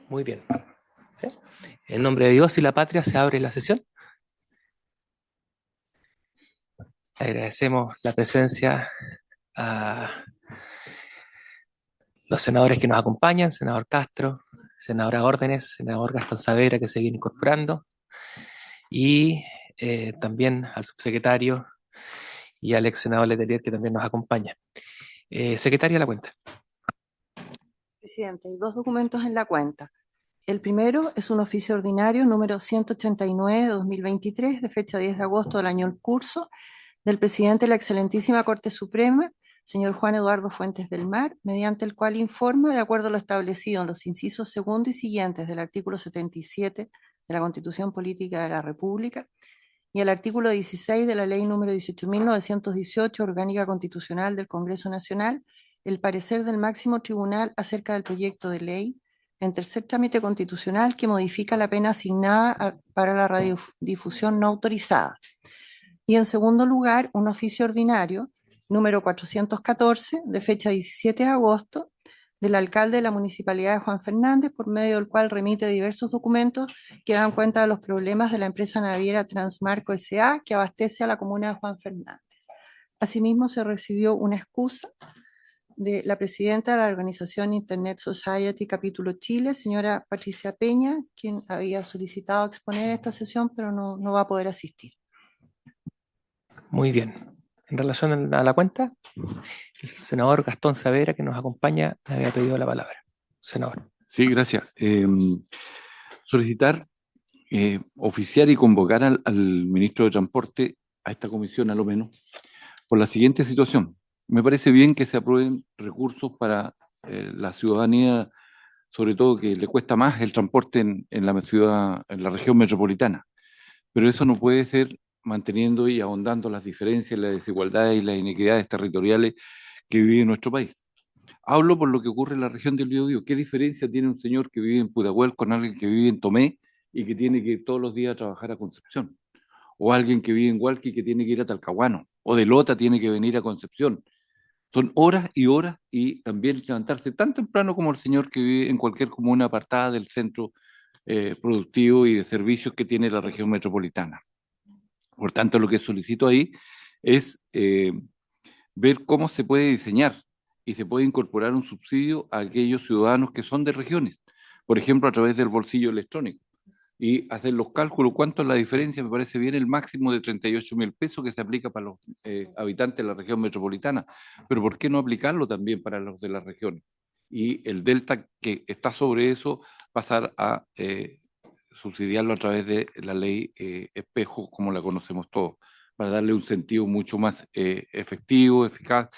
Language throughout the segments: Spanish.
Muy bien. ¿Sí? En nombre de Dios y la patria se abre la sesión. Agradecemos la presencia a los senadores que nos acompañan, senador Castro, senadora Órdenes, senador Gastón Saavedra, que se viene incorporando, y también al subsecretario y al ex senador Letelier, que también nos acompaña. Secretaria, la cuenta. Presidente, hay dos documentos en la cuenta. El primero es un oficio ordinario número 189 de 2023, de fecha 10 de agosto del año en curso, del presidente de la Excelentísima Corte Suprema, señor Juan Eduardo Fuentes del Mar, mediante el cual informa, de acuerdo a lo establecido en los incisos segundo y siguientes del artículo 77 de la Constitución Política de la República y el artículo 16 de la Ley número 18.918, Orgánica Constitucional del Congreso Nacional, el parecer del máximo tribunal acerca del proyecto de ley en tercer trámite constitucional que modifica la pena asignada para la radiodifusión no autorizada. Y en segundo lugar, un oficio ordinario número 414 de fecha 17 de agosto del alcalde de la Municipalidad de Juan Fernández, por medio del cual remite diversos documentos que dan cuenta de los problemas de la empresa naviera Transmarco S.A., que abastece a la comuna de Juan Fernández. Asimismo, se recibió una excusa de la presidenta de la organización Internet Society Capítulo Chile, señora Patricia Peña, quien había solicitado exponer esta sesión, pero no va a poder asistir. Muy bien. En relación a la cuenta, el senador Gastón Saavedra, que nos acompaña, me había pedido la palabra. Senador. Sí, gracias. Solicitar, oficiar y convocar al ministro de Transporte a esta comisión, a lo menos, por la siguiente situación. Me parece bien que se aprueben recursos para la ciudadanía, sobre todo que le cuesta más el transporte en la ciudad, en la región metropolitana. Pero eso no puede ser manteniendo y ahondando las diferencias, las desigualdades y las inequidades territoriales que vive nuestro país. Hablo por lo que ocurre en la región del Biobío. ¿Qué diferencia tiene un señor que vive en Pudahuel con alguien que vive en Tomé y que tiene que ir todos los días a trabajar a Concepción? O alguien que vive en Hualqui que tiene que ir a Talcahuano. O de Lota tiene que venir a Concepción. Son horas y horas y también levantarse tan temprano como el señor que vive en cualquier comuna apartada del centro productivo y de servicios que tiene la región metropolitana. Por tanto, lo que solicito ahí es ver cómo se puede diseñar y se puede incorporar un subsidio a aquellos ciudadanos que son de regiones, por ejemplo, a través del bolsillo electrónico, y hacer los cálculos, cuánto es la diferencia. Me parece bien el máximo de 38.000 pesos que se aplica para los habitantes de la región metropolitana, pero ¿por qué no aplicarlo también para los de las regiones? Y el delta que está sobre eso, pasar a subsidiarlo a través de la ley espejo, como la conocemos todos, para darle un sentido mucho más efectivo, eficaz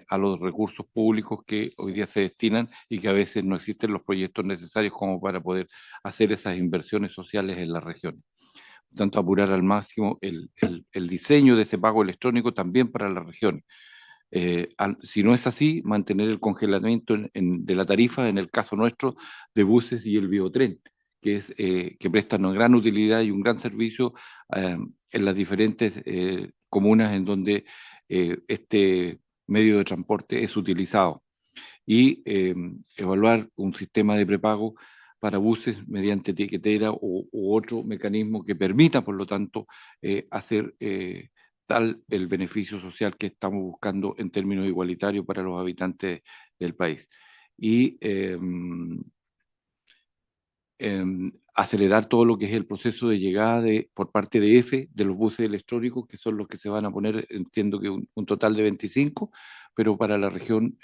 a los recursos públicos que hoy día se destinan y que a veces no existen los proyectos necesarios como para poder hacer esas inversiones sociales en las regiones. Por tanto, apurar al máximo el diseño de ese pago electrónico también para las regiones. Si no es así, mantener el congelamiento de la tarifa, en el caso nuestro, de buses y el biotren, que prestan una gran utilidad y un gran servicio en las diferentes comunas en donde este medio de transporte es utilizado. Y evaluar un sistema de prepago para buses mediante etiquetera u otro mecanismo que permita, por lo tanto, hacer tal el beneficio social que estamos buscando en términos igualitarios para los habitantes del país. Y acelerar todo lo que es el proceso de llegada por parte de EFE de los buses electrónicos, que son los que se van a poner, entiendo que un total de 25, pero para la región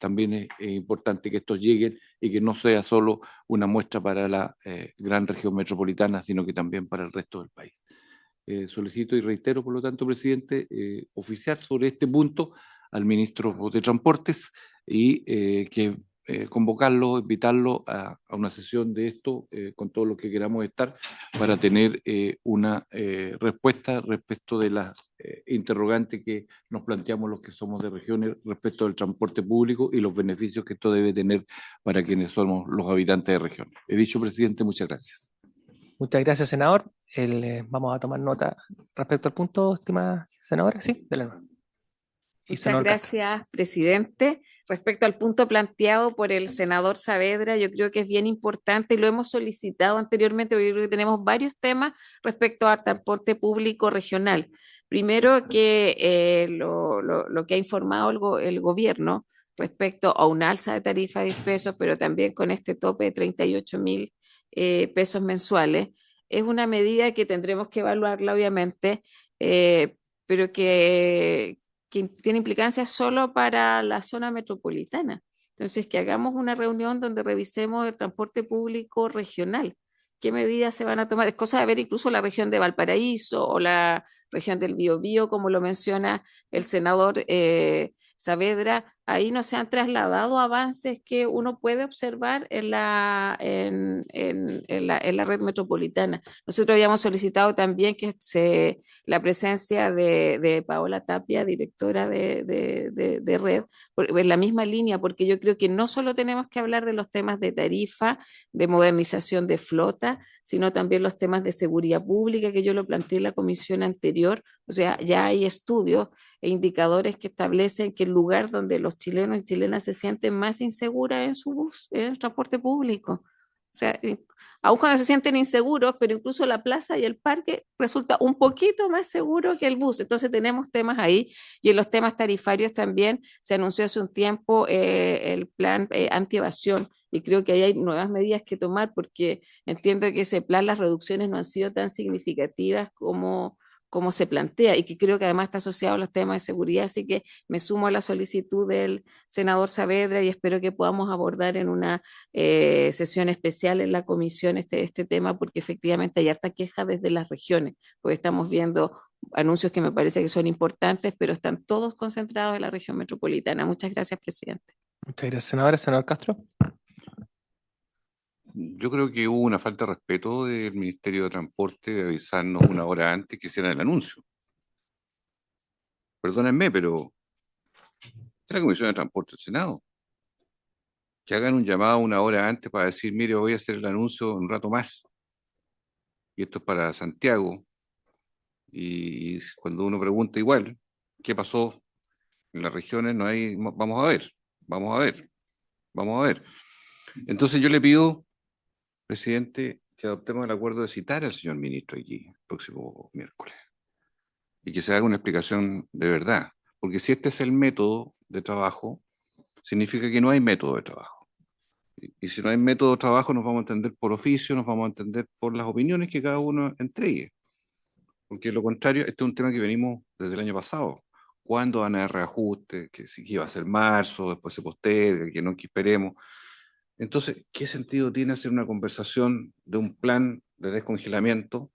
también es importante que estos lleguen y que no sea solo una muestra para la gran región metropolitana, sino que también para el resto del país. Solicito y reitero, por lo tanto, presidente, oficiar sobre este punto al ministro de Transportes y que convocarlo, invitarlo a una sesión de esto con todo lo que queramos estar para tener una respuesta respecto de las interrogantes que nos planteamos los que somos de regiones respecto del transporte público y los beneficios que esto debe tener para quienes somos los habitantes de regiones. He dicho, presidente, muchas gracias. Muchas gracias, senador. Vamos a tomar nota respecto al punto, estimada senadora. Sí, de la. Muchas gracias, presidente. respecto al punto planteado por el senador Saavedra, yo creo que es bien importante y lo hemos solicitado anteriormente, porque yo creo que tenemos varios temas respecto al transporte público regional. Primero, que lo que ha informado el gobierno respecto a un alza de tarifa de 10 pesos, pero también con este tope de 38.000 pesos mensuales, es una medida que tendremos que evaluarla, obviamente, pero que tiene implicancias solo para la zona metropolitana. Entonces, que hagamos una reunión donde revisemos el transporte público regional. ¿Qué medidas se van a tomar? Es cosa de ver incluso la región de Valparaíso o la región del Biobío, como lo menciona el senador Saavedra. Ahí no se han trasladado avances que uno puede observar en la red metropolitana. Nosotros habíamos solicitado también que la presencia de Paola Tapia, directora de red, en la misma línea, porque yo creo que no solo tenemos que hablar de los temas de tarifa, de modernización de flota, sino también los temas de seguridad pública, que yo lo planteé en la comisión anterior. O sea, ya hay estudios e indicadores que establecen que el lugar donde los chilenos y chilenas se sienten más inseguras en su bus, en el transporte público. O sea, aun cuando se sienten inseguros, pero incluso la plaza y el parque resulta un poquito más seguro que el bus. Entonces tenemos temas ahí, y en los temas tarifarios también se anunció hace un tiempo el plan anti-evasión, y creo que ahí hay nuevas medidas que tomar, porque entiendo que ese plan, las reducciones no han sido tan significativas como se plantea, y que creo que además está asociado a los temas de seguridad. Así que me sumo a la solicitud del senador Saavedra y espero que podamos abordar en una sesión especial en la comisión este tema, porque efectivamente hay harta queja desde las regiones, porque estamos viendo anuncios que me parece que son importantes, pero están todos concentrados en la región metropolitana. Muchas gracias, presidente. Muchas gracias, senadora. Senador Castro. Yo creo que hubo una falta de respeto del Ministerio de Transporte de avisarnos una hora antes que hicieran el anuncio. Perdónenme, pero es la Comisión de Transporte del Senado. Que hagan un llamado una hora antes para decir, mire, voy a hacer el anuncio un rato más. Y esto es para Santiago. Y cuando uno pregunta igual, ¿qué pasó en las regiones? No hay, vamos a ver, vamos a ver, vamos a ver. Entonces yo le pido, presidente, que adoptemos el acuerdo de citar al señor ministro aquí el próximo miércoles y que se haga una explicación de verdad, porque si este es el método de trabajo, significa que no hay método de trabajo. Y si no hay método de trabajo, nos vamos a entender por oficio, nos vamos a entender por las opiniones que cada uno entregue, porque lo contrario, este es un tema que venimos desde el año pasado. ¿Cuándo van a haber reajustes? Que si iba a ser marzo, después se posterga, que no, que esperemos. Entonces, ¿qué sentido tiene hacer una conversación de un plan de descongelamiento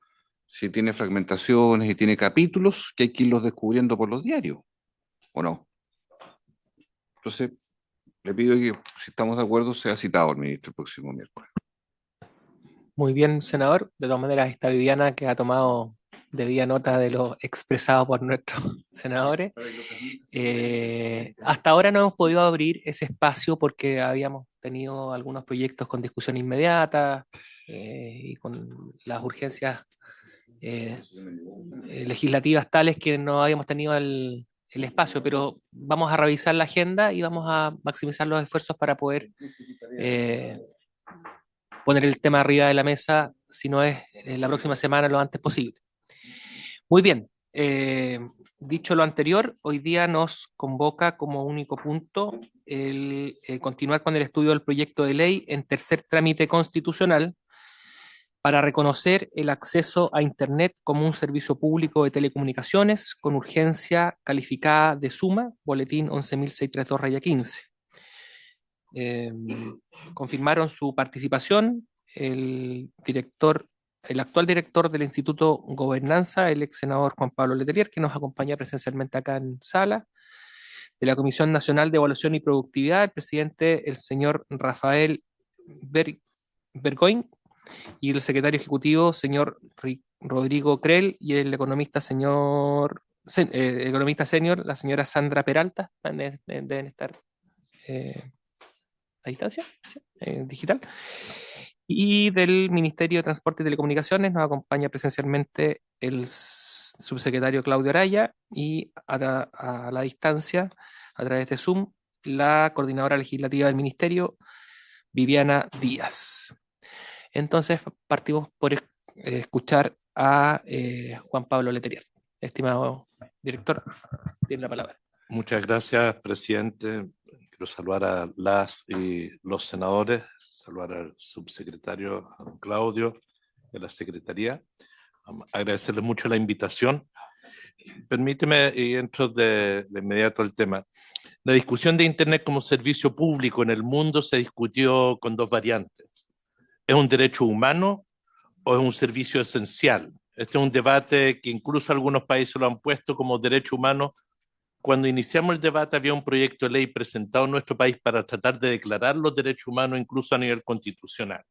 si tiene fragmentaciones y tiene capítulos que hay que irlos descubriendo por los diarios? ¿O no? Entonces, le pido que, si estamos de acuerdo, sea citado el ministro el próximo miércoles. Muy bien, senador. De todas maneras, esta Viviana que ha tomado debida nota de lo expresado por nuestros senadores. Hasta ahora no hemos podido abrir ese espacio porque habíamos tenido algunos proyectos con discusión inmediata y con las urgencias legislativas tales que no habíamos tenido el espacio, pero vamos a revisar la agenda y vamos a maximizar los esfuerzos para poder poner el tema arriba de la mesa, si no es la próxima semana, lo antes posible. Muy bien, dicho lo anterior, hoy día nos convoca como único punto el continuar con el estudio del proyecto de ley en tercer trámite constitucional para reconocer el acceso a Internet como un servicio público de telecomunicaciones con urgencia calificada de suma, boletín 11.632-15. Confirmaron su participación el actual director del Instituto Gobernanza, el ex senador Juan Pablo Letelier, que nos acompaña presencialmente acá en sala, de la Comisión Nacional de Evaluación y Productividad, el presidente, el señor Rafael Bergoin, y el secretario ejecutivo, señor Rodrigo Creel, y el economista economista senior, la señora Sandra Peralta, deben estar a distancia, ¿sí? Digital. Y del Ministerio de Transporte y Telecomunicaciones nos acompaña presencialmente el subsecretario Claudio Araya y a la distancia, a través de Zoom, la coordinadora legislativa del ministerio, Viviana Díaz. Entonces partimos por escuchar a Juan Pablo Letelier. Estimado director, tiene la palabra. Muchas gracias, presidente. Quiero saludar a las y los senadores, saludar al subsecretario a don Claudio de la Secretaría, agradecerles mucho la invitación. Permíteme, y entro de inmediato al tema. La discusión de Internet como servicio público en el mundo se discutió con dos variantes. ¿Es un derecho humano o es un servicio esencial? Este es un debate que incluso algunos países lo han puesto como derecho humano. Cuando iniciamos el debate había un proyecto de ley presentado en nuestro país para tratar de declarar los derechos humanos incluso a nivel constitucional.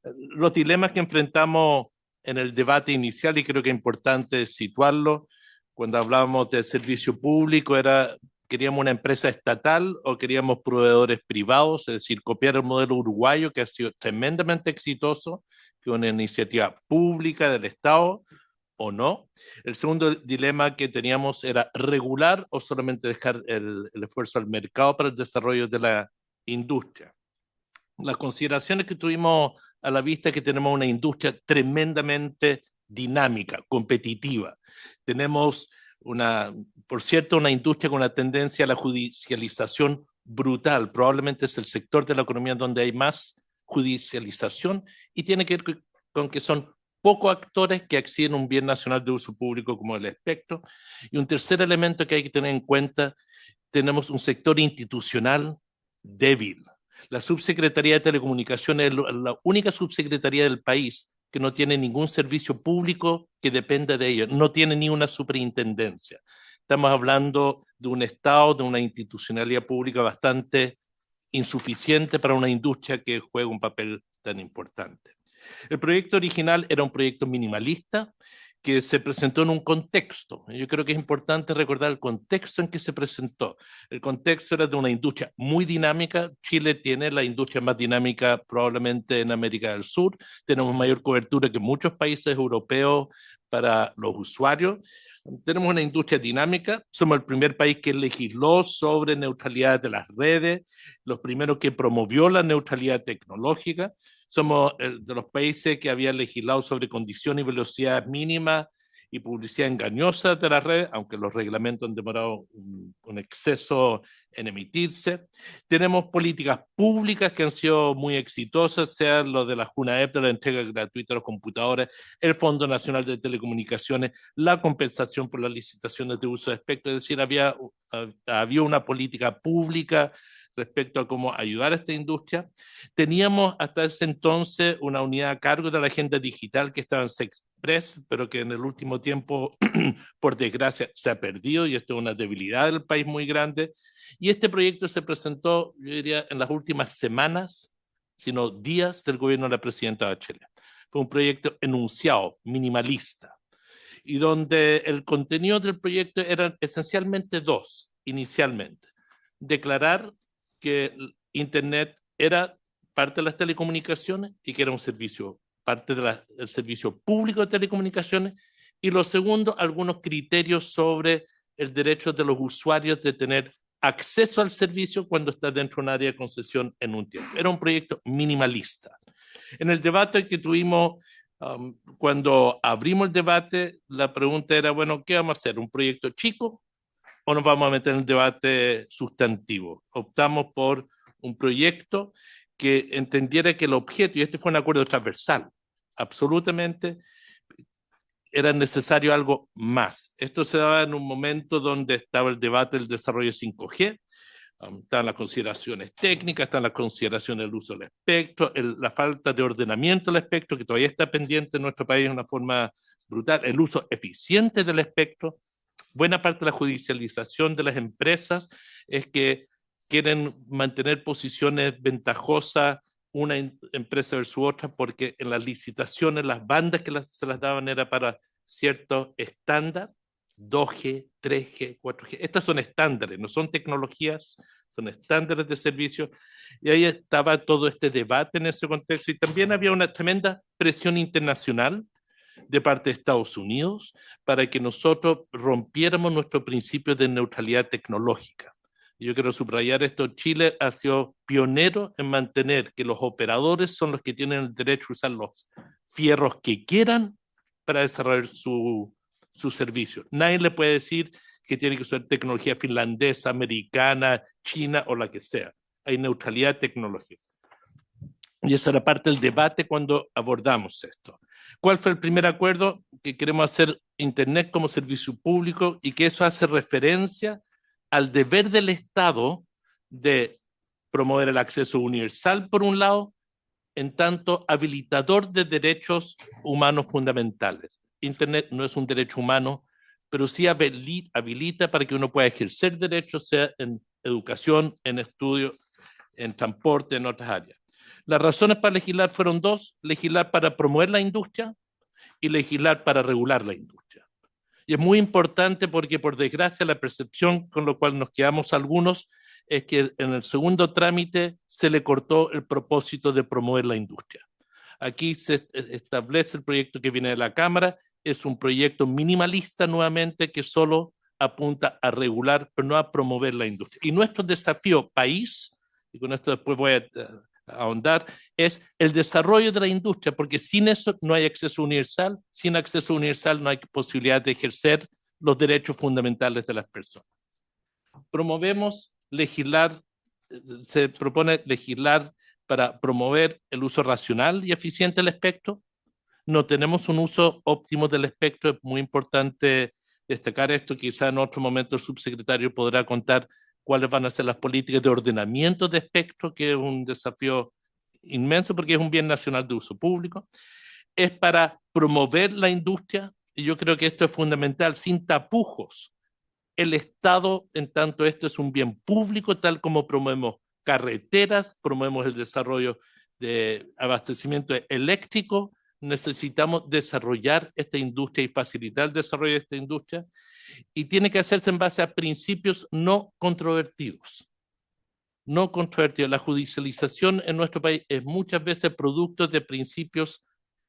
Los dilemas que enfrentamos en el debate inicial, y creo que es importante situarlo, cuando hablábamos de servicio público, era queríamos una empresa estatal o queríamos proveedores privados, es decir, copiar el modelo uruguayo que ha sido tremendamente exitoso, que es una iniciativa pública del Estado, o no. El segundo dilema que teníamos era regular o solamente dejar el esfuerzo al mercado para el desarrollo de la industria. Las consideraciones que tuvimos a la vista es que tenemos una industria tremendamente dinámica, competitiva. Tenemos por cierto, una industria con una tendencia a la judicialización brutal. Probablemente es el sector de la economía donde hay más judicialización y tiene que ver con que son pocos actores que acceden a un bien nacional de uso público como el espectro. Y un tercer elemento que hay que tener en cuenta, tenemos un sector institucional débil. La Subsecretaría de Telecomunicaciones es la única subsecretaría del país que no tiene ningún servicio público que dependa de ello, no tiene ni una superintendencia. Estamos hablando de un Estado, de una institucionalidad pública bastante insuficiente para una industria que juega un papel tan importante. El proyecto original era un proyecto minimalista que se presentó en un contexto. Yo creo que es importante recordar el contexto en que se presentó. El contexto era de una industria muy dinámica. Chile tiene la industria más dinámica probablemente en América del Sur. Tenemos mayor cobertura que muchos países europeos para los usuarios. Tenemos una industria dinámica. Somos el primer país que legisló sobre neutralidad de las redes, los primeros que promovió la neutralidad tecnológica. Somos de los países que había legislado sobre condiciones y velocidades mínimas y publicidad engañosa de las redes, aunque los reglamentos han demorado un exceso en emitirse. Tenemos políticas públicas que han sido muy exitosas, sea lo de la JUNAEP, de la entrega gratuita a los computadores, el Fondo Nacional de Telecomunicaciones, la compensación por las licitaciones de uso de espectro, es decir, había una política pública respecto a cómo ayudar a esta industria. Teníamos hasta ese entonces una unidad a cargo de la agenda digital que estaba en Sexpress, pero que en el último tiempo, por desgracia, se ha perdido y esto es una debilidad del país muy grande. Y este proyecto se presentó, yo diría, en las últimas semanas, sino días del gobierno de la presidenta Bachelet. Fue un proyecto enunciado, minimalista, y donde el contenido del proyecto eran esencialmente dos, inicialmente. Declarar que Internet era parte de las telecomunicaciones y que era un servicio, parte del servicio público de telecomunicaciones, y lo segundo, algunos criterios sobre el derecho de los usuarios de tener acceso al servicio cuando está dentro de un área de concesión en un tiempo. Era un proyecto minimalista. En el debate que tuvimos, cuando abrimos el debate, la pregunta era, bueno, ¿qué vamos a hacer? ¿Un proyecto chico o nos vamos a meter en el debate sustantivo? Optamos por un proyecto que entendiera que el objeto, y este fue un acuerdo transversal, absolutamente era necesario algo más. Esto se daba en un momento donde estaba el debate del desarrollo 5G, están las consideraciones técnicas, están las consideraciones del uso del espectro, la falta de ordenamiento del espectro, que todavía está pendiente en nuestro país de una forma brutal, el uso eficiente del espectro. Buena parte de la judicialización de las empresas es que quieren mantener posiciones ventajosas una empresa versus otra, porque en las licitaciones las bandas que se las daban era para cierto estándar, 2G, 3G, 4G. Estas son estándares, no son tecnologías, son estándares de servicio. Y ahí estaba todo este debate en ese contexto. Y también había una tremenda presión internacional de parte de Estados Unidos para que nosotros rompiéramos nuestro principio de neutralidad tecnológica. Yo quiero subrayar esto, Chile ha sido pionero en mantener que los operadores son los que tienen el derecho a usar los fierros que quieran para desarrollar su servicio. Nadie le puede decir que tiene que usar tecnología finlandesa, americana, china o la que sea. Hay neutralidad tecnológica. Y esa era parte del debate cuando abordamos esto. ¿Cuál fue el primer acuerdo? Que queremos hacer Internet como servicio público y que eso hace referencia al deber del Estado de promover el acceso universal, por un lado, en tanto habilitador de derechos humanos fundamentales. Internet no es un derecho humano, pero sí habilita para que uno pueda ejercer derechos, sea en educación, en estudio, en transporte, en otras áreas. Las razones para legislar fueron dos: legislar para promover la industria y legislar para regular la industria. Y es muy importante porque, por desgracia, la percepción con la cual nos quedamos algunos es que en el segundo trámite se le cortó el propósito de promover la industria. Aquí se establece el proyecto que viene de la Cámara, es un proyecto minimalista nuevamente que solo apunta a regular, pero no a promover la industria. Y nuestro desafío país, y con esto después voy a ahondar, es el desarrollo de la industria, porque sin eso no hay acceso universal, sin acceso universal no hay posibilidad de ejercer los derechos fundamentales de las personas. Promovemos legislar, se propone legislar para promover el uso racional y eficiente del espectro. No tenemos un uso óptimo del espectro, es muy importante destacar esto. Quizá en otro momento el subsecretario podrá contar cuáles van a ser las políticas de ordenamiento de espectro, que es un desafío inmenso porque es un bien nacional de uso público. Es para promover la industria, y yo creo que esto es fundamental, sin tapujos. El Estado, en tanto esto es un bien público, tal como promovemos carreteras, promovemos el desarrollo de abastecimiento eléctrico, necesitamos desarrollar esta industria y facilitar el desarrollo de esta industria, y tiene que hacerse en base a principios no controvertidos. No controvertidos. La judicialización en nuestro país es muchas veces producto de principios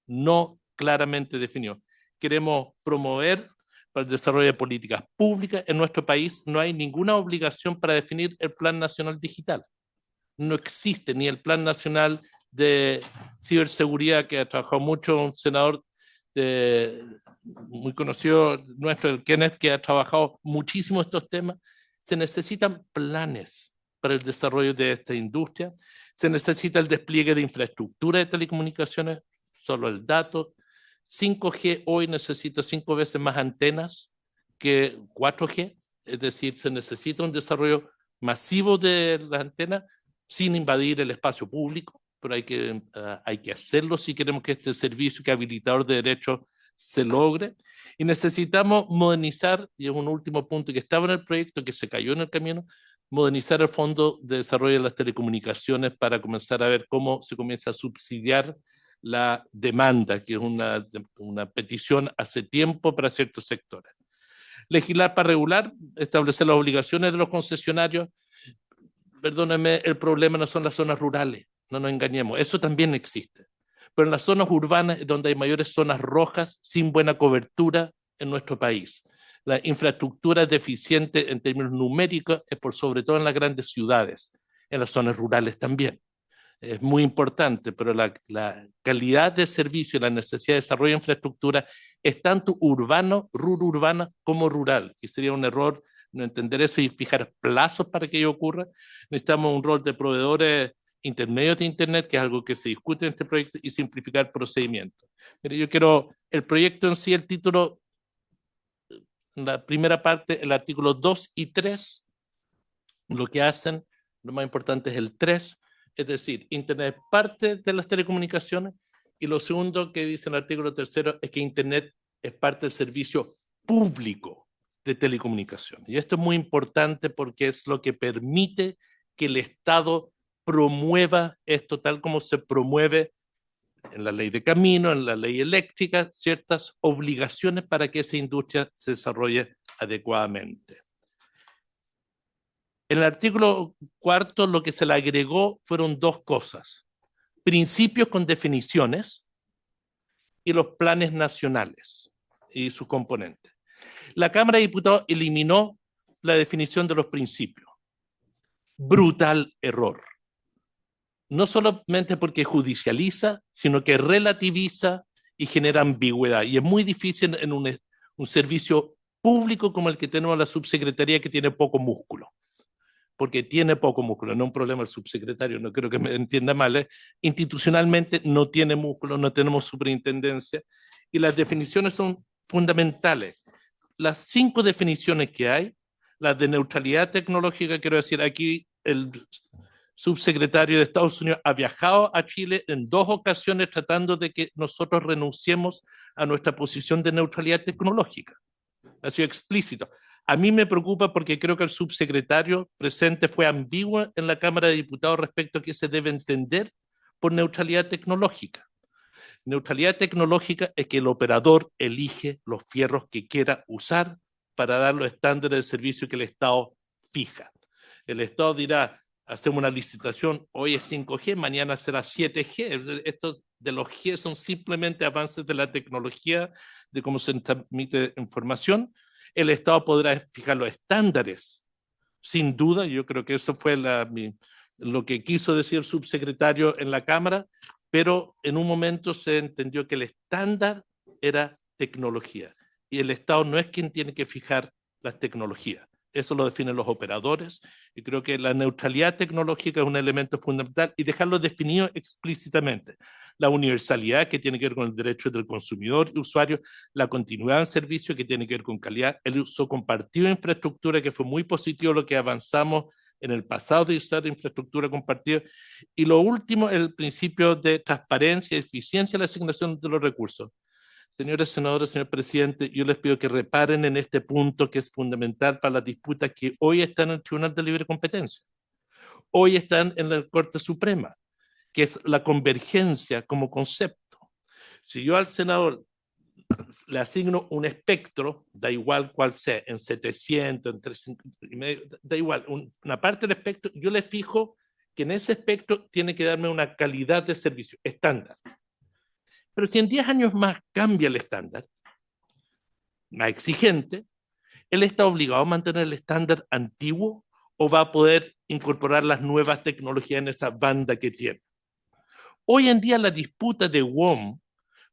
no claramente definidos. Queremos promover para el desarrollo de políticas públicas. En nuestro país no hay ninguna obligación para definir el Plan Nacional Digital. No existe ni el Plan Nacional de Ciberseguridad, que ha trabajado mucho un senador muy conocido nuestro, el Kenneth, que ha trabajado muchísimo estos temas. Se necesitan planes para el desarrollo de esta industria. Se necesita el despliegue de infraestructura de telecomunicaciones, solo el dato. 5G hoy necesita 5 veces más antenas que 4G, es decir, se necesita un desarrollo masivo de las antenas sin invadir el espacio público, pero hay que hacerlo si queremos que este servicio que habilitador de derechos se logre. Y necesitamos modernizar, y es un último punto que estaba en el proyecto, que se cayó en el camino, modernizar el Fondo de Desarrollo de las Telecomunicaciones para comenzar a ver cómo se comienza a subsidiar la demanda, que es una petición hace tiempo para ciertos sectores. Legislar para regular, establecer las obligaciones de los concesionarios. Perdónenme, el problema no son las zonas rurales, no nos engañemos, eso también existe. Pero en las zonas urbanas es donde hay mayores zonas rojas sin buena cobertura en nuestro país. La infraestructura es deficiente en términos numéricos, es por sobre todo en las grandes ciudades, en las zonas rurales también. Es muy importante, pero la calidad de servicio y la necesidad de desarrollo de infraestructura es tanto urbano, urbana como rural, y sería un error no entender eso y fijar plazos para que ello ocurra. Necesitamos un rol de proveedores intermedios de Internet, que es algo que se discute en este proyecto, y simplificar procedimientos. Mire, yo quiero, el proyecto en sí, el título, la primera parte, el artículo 2 y 3, lo que hacen, lo más importante es el 3, es decir, Internet es parte de las telecomunicaciones, y lo segundo que dice el artículo 3 es que Internet es parte del servicio público de telecomunicaciones. Y esto es muy importante porque es lo que permite que el Estado promueva esto tal como se promueve en la ley de camino, en la ley eléctrica, ciertas obligaciones para que esa industria se desarrolle adecuadamente. En el artículo 4 lo que se le agregó fueron dos cosas: principios con definiciones y los planes nacionales y sus componentes. La Cámara de Diputados eliminó la definición de los principios. brutal error. No solamente porque judicializa, sino que relativiza y genera ambigüedad. Y es muy difícil en un servicio público como el que tenemos la subsecretaría, que tiene poco músculo. Porque tiene poco músculo, no es un problema el subsecretario, no creo que me entienda mal. Institucionalmente no tiene músculo, no tenemos superintendencia, y las definiciones son fundamentales. Las 5 definiciones que hay, las de neutralidad tecnológica, quiero decir, aquí el subsecretario de Estados Unidos ha viajado a Chile en 2 ocasiones tratando de que nosotros renunciemos a nuestra posición de neutralidad tecnológica. Ha sido explícito. A mí me preocupa porque creo que el subsecretario presente fue ambiguo en la Cámara de Diputados respecto a qué se debe entender por neutralidad tecnológica. Neutralidad tecnológica es que el operador elige los fierros que quiera usar para dar los estándares de servicio que el Estado fija. El Estado dirá, hacemos una licitación, hoy es 5G, mañana será 7G. Estos de los G son simplemente avances de la tecnología, de cómo se transmite información. El Estado podrá fijar los estándares, sin duda. Yo creo que eso fue lo que quiso decir el subsecretario en la Cámara, pero en un momento se entendió que el estándar era tecnología, y el Estado no es quien tiene que fijar las tecnologías. Eso lo definen los operadores, y creo que la neutralidad tecnológica es un elemento fundamental, y dejarlo definido explícitamente. La universalidad, que tiene que ver con el derecho del consumidor y usuario, la continuidad del servicio, que tiene que ver con calidad, el uso compartido de infraestructura, que fue muy positivo lo que avanzamos en el pasado de usar infraestructura compartida, y lo último, el principio de transparencia y eficiencia en la asignación de los recursos. Señores senadores, señor presidente, yo les pido que reparen en este punto que es fundamental para las disputas que hoy están en el Tribunal de Libre Competencia, hoy están en la Corte Suprema, que es la convergencia como concepto. Si yo al senador le asigno un espectro, da igual cuál sea, en 700, en 350, da igual, una parte del espectro, yo le fijo que en ese espectro tiene que darme una calidad de servicio estándar. Pero si en 10 años más cambia el estándar, más exigente, ¿él está obligado a mantener el estándar antiguo o va a poder incorporar las nuevas tecnologías en esa banda que tiene? Hoy en día la disputa de WOM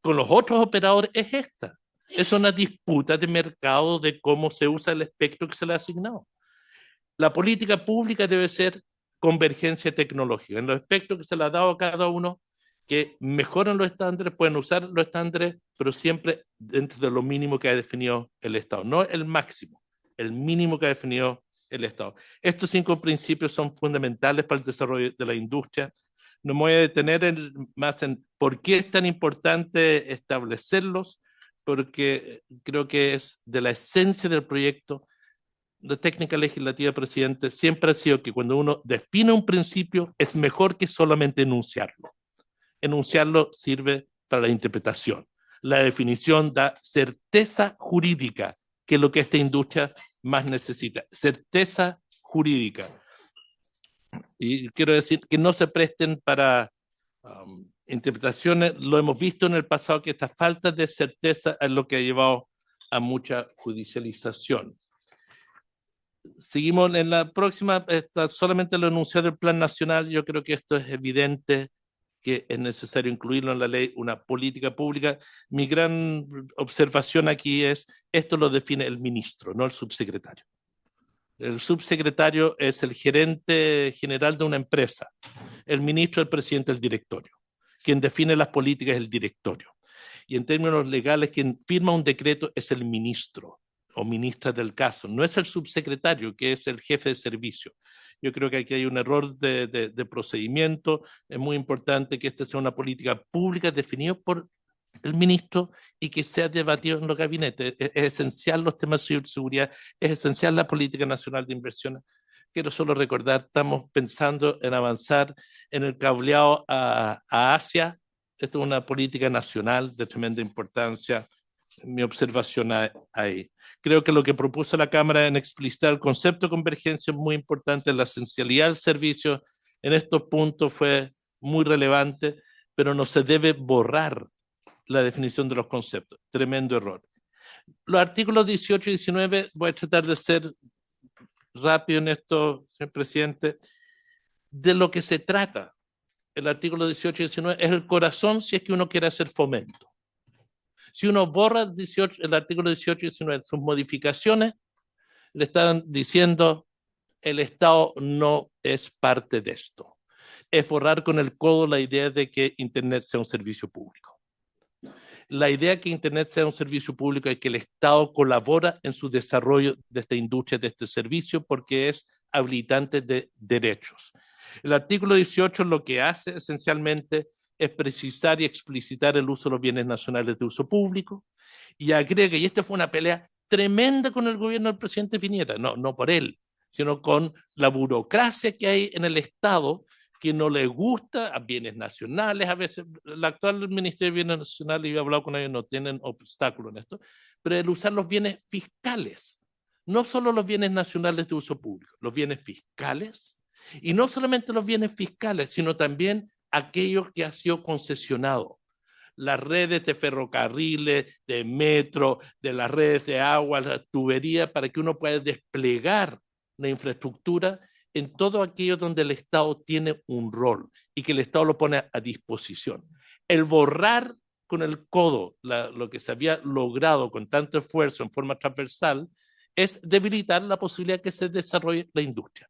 con los otros operadores es esta. Es una disputa de mercado de cómo se usa el espectro que se le ha asignado. La política pública debe ser convergencia tecnológica. En los espectros que se le ha dado a cada uno, que mejoran los estándares, pueden usar los estándares, pero siempre dentro de lo mínimo que ha definido el Estado. No el máximo, el mínimo que ha definido el Estado. Estos 5 principios son fundamentales para el desarrollo de la industria. No me voy a detener más en por qué es tan importante establecerlos, porque creo que es de la esencia del proyecto. La técnica legislativa, presidente, siempre ha sido que cuando uno define un principio, es mejor que solamente enunciarlo. Enunciarlo sirve para la interpretación. La definición da certeza jurídica, que es lo que esta industria más necesita. Certeza jurídica. Y quiero decir que no se presten para interpretaciones. Lo hemos visto en el pasado, que esta falta de certeza es lo que ha llevado a mucha judicialización. Seguimos en la próxima, solamente lo enunciado del Plan Nacional. Yo creo que esto es evidente, que es necesario incluirlo en la ley, una política pública. Mi gran observación aquí es, esto lo define el ministro, no el subsecretario. El subsecretario es el gerente general de una empresa. El ministro es el presidente del directorio. Quien define las políticas es el directorio. Y en términos legales, quien firma un decreto es el ministro o ministra del caso. No es el subsecretario, que es el jefe de servicio. Yo creo que aquí hay un error de procedimiento. Es muy importante que esta sea una política pública definida por el ministro y que sea debatido en los gabinetes. Es esencial los temas de seguridad, es esencial la política nacional de inversiones. Quiero solo recordar, estamos pensando en avanzar en el cableado a Asia. Esto es una política nacional de tremenda importancia. Mi observación ahí. Creo que lo que propuso la Cámara en explicitar el concepto de convergencia es muy importante. La esencialidad del servicio en estos puntos fue muy relevante, pero no se debe borrar la definición de los conceptos. Tremendo error. Los artículos 18 y 19, voy a tratar de ser rápido en esto, señor presidente. de lo que se trata el artículo 18 y 19 es el corazón si es que uno quiere hacer fomento. Si uno borra el artículo 18 y 19, sus modificaciones, le están diciendo el Estado no es parte de esto. Es borrar con el codo la idea de que Internet sea un servicio público. La idea que Internet sea un servicio público es que el Estado colabora en su desarrollo de esta industria, de este servicio, porque es habilitante de derechos. El artículo 18 lo que hace esencialmente es precisar y explicitar el uso de los bienes nacionales de uso público y agrega, y esta fue una pelea tremenda con el gobierno del presidente Piñera, no por él, sino con la burocracia que hay en el Estado que no le gusta a bienes nacionales. A veces, el actual Ministerio de Bienes Nacionales, y he hablado con ellos, no tienen obstáculo en esto, pero el usar los bienes fiscales, no solo los bienes nacionales de uso público, los bienes fiscales, y no solamente los bienes fiscales, sino también aquellos que han sido concesionados. Las redes de ferrocarriles, de metro, de las redes de agua, las tuberías, para que uno pueda desplegar la infraestructura en todo aquello donde el Estado tiene un rol y que el Estado lo pone a disposición. El borrar con el codo lo que se había logrado con tanto esfuerzo en forma transversal es debilitar la posibilidad que se desarrolle la industria.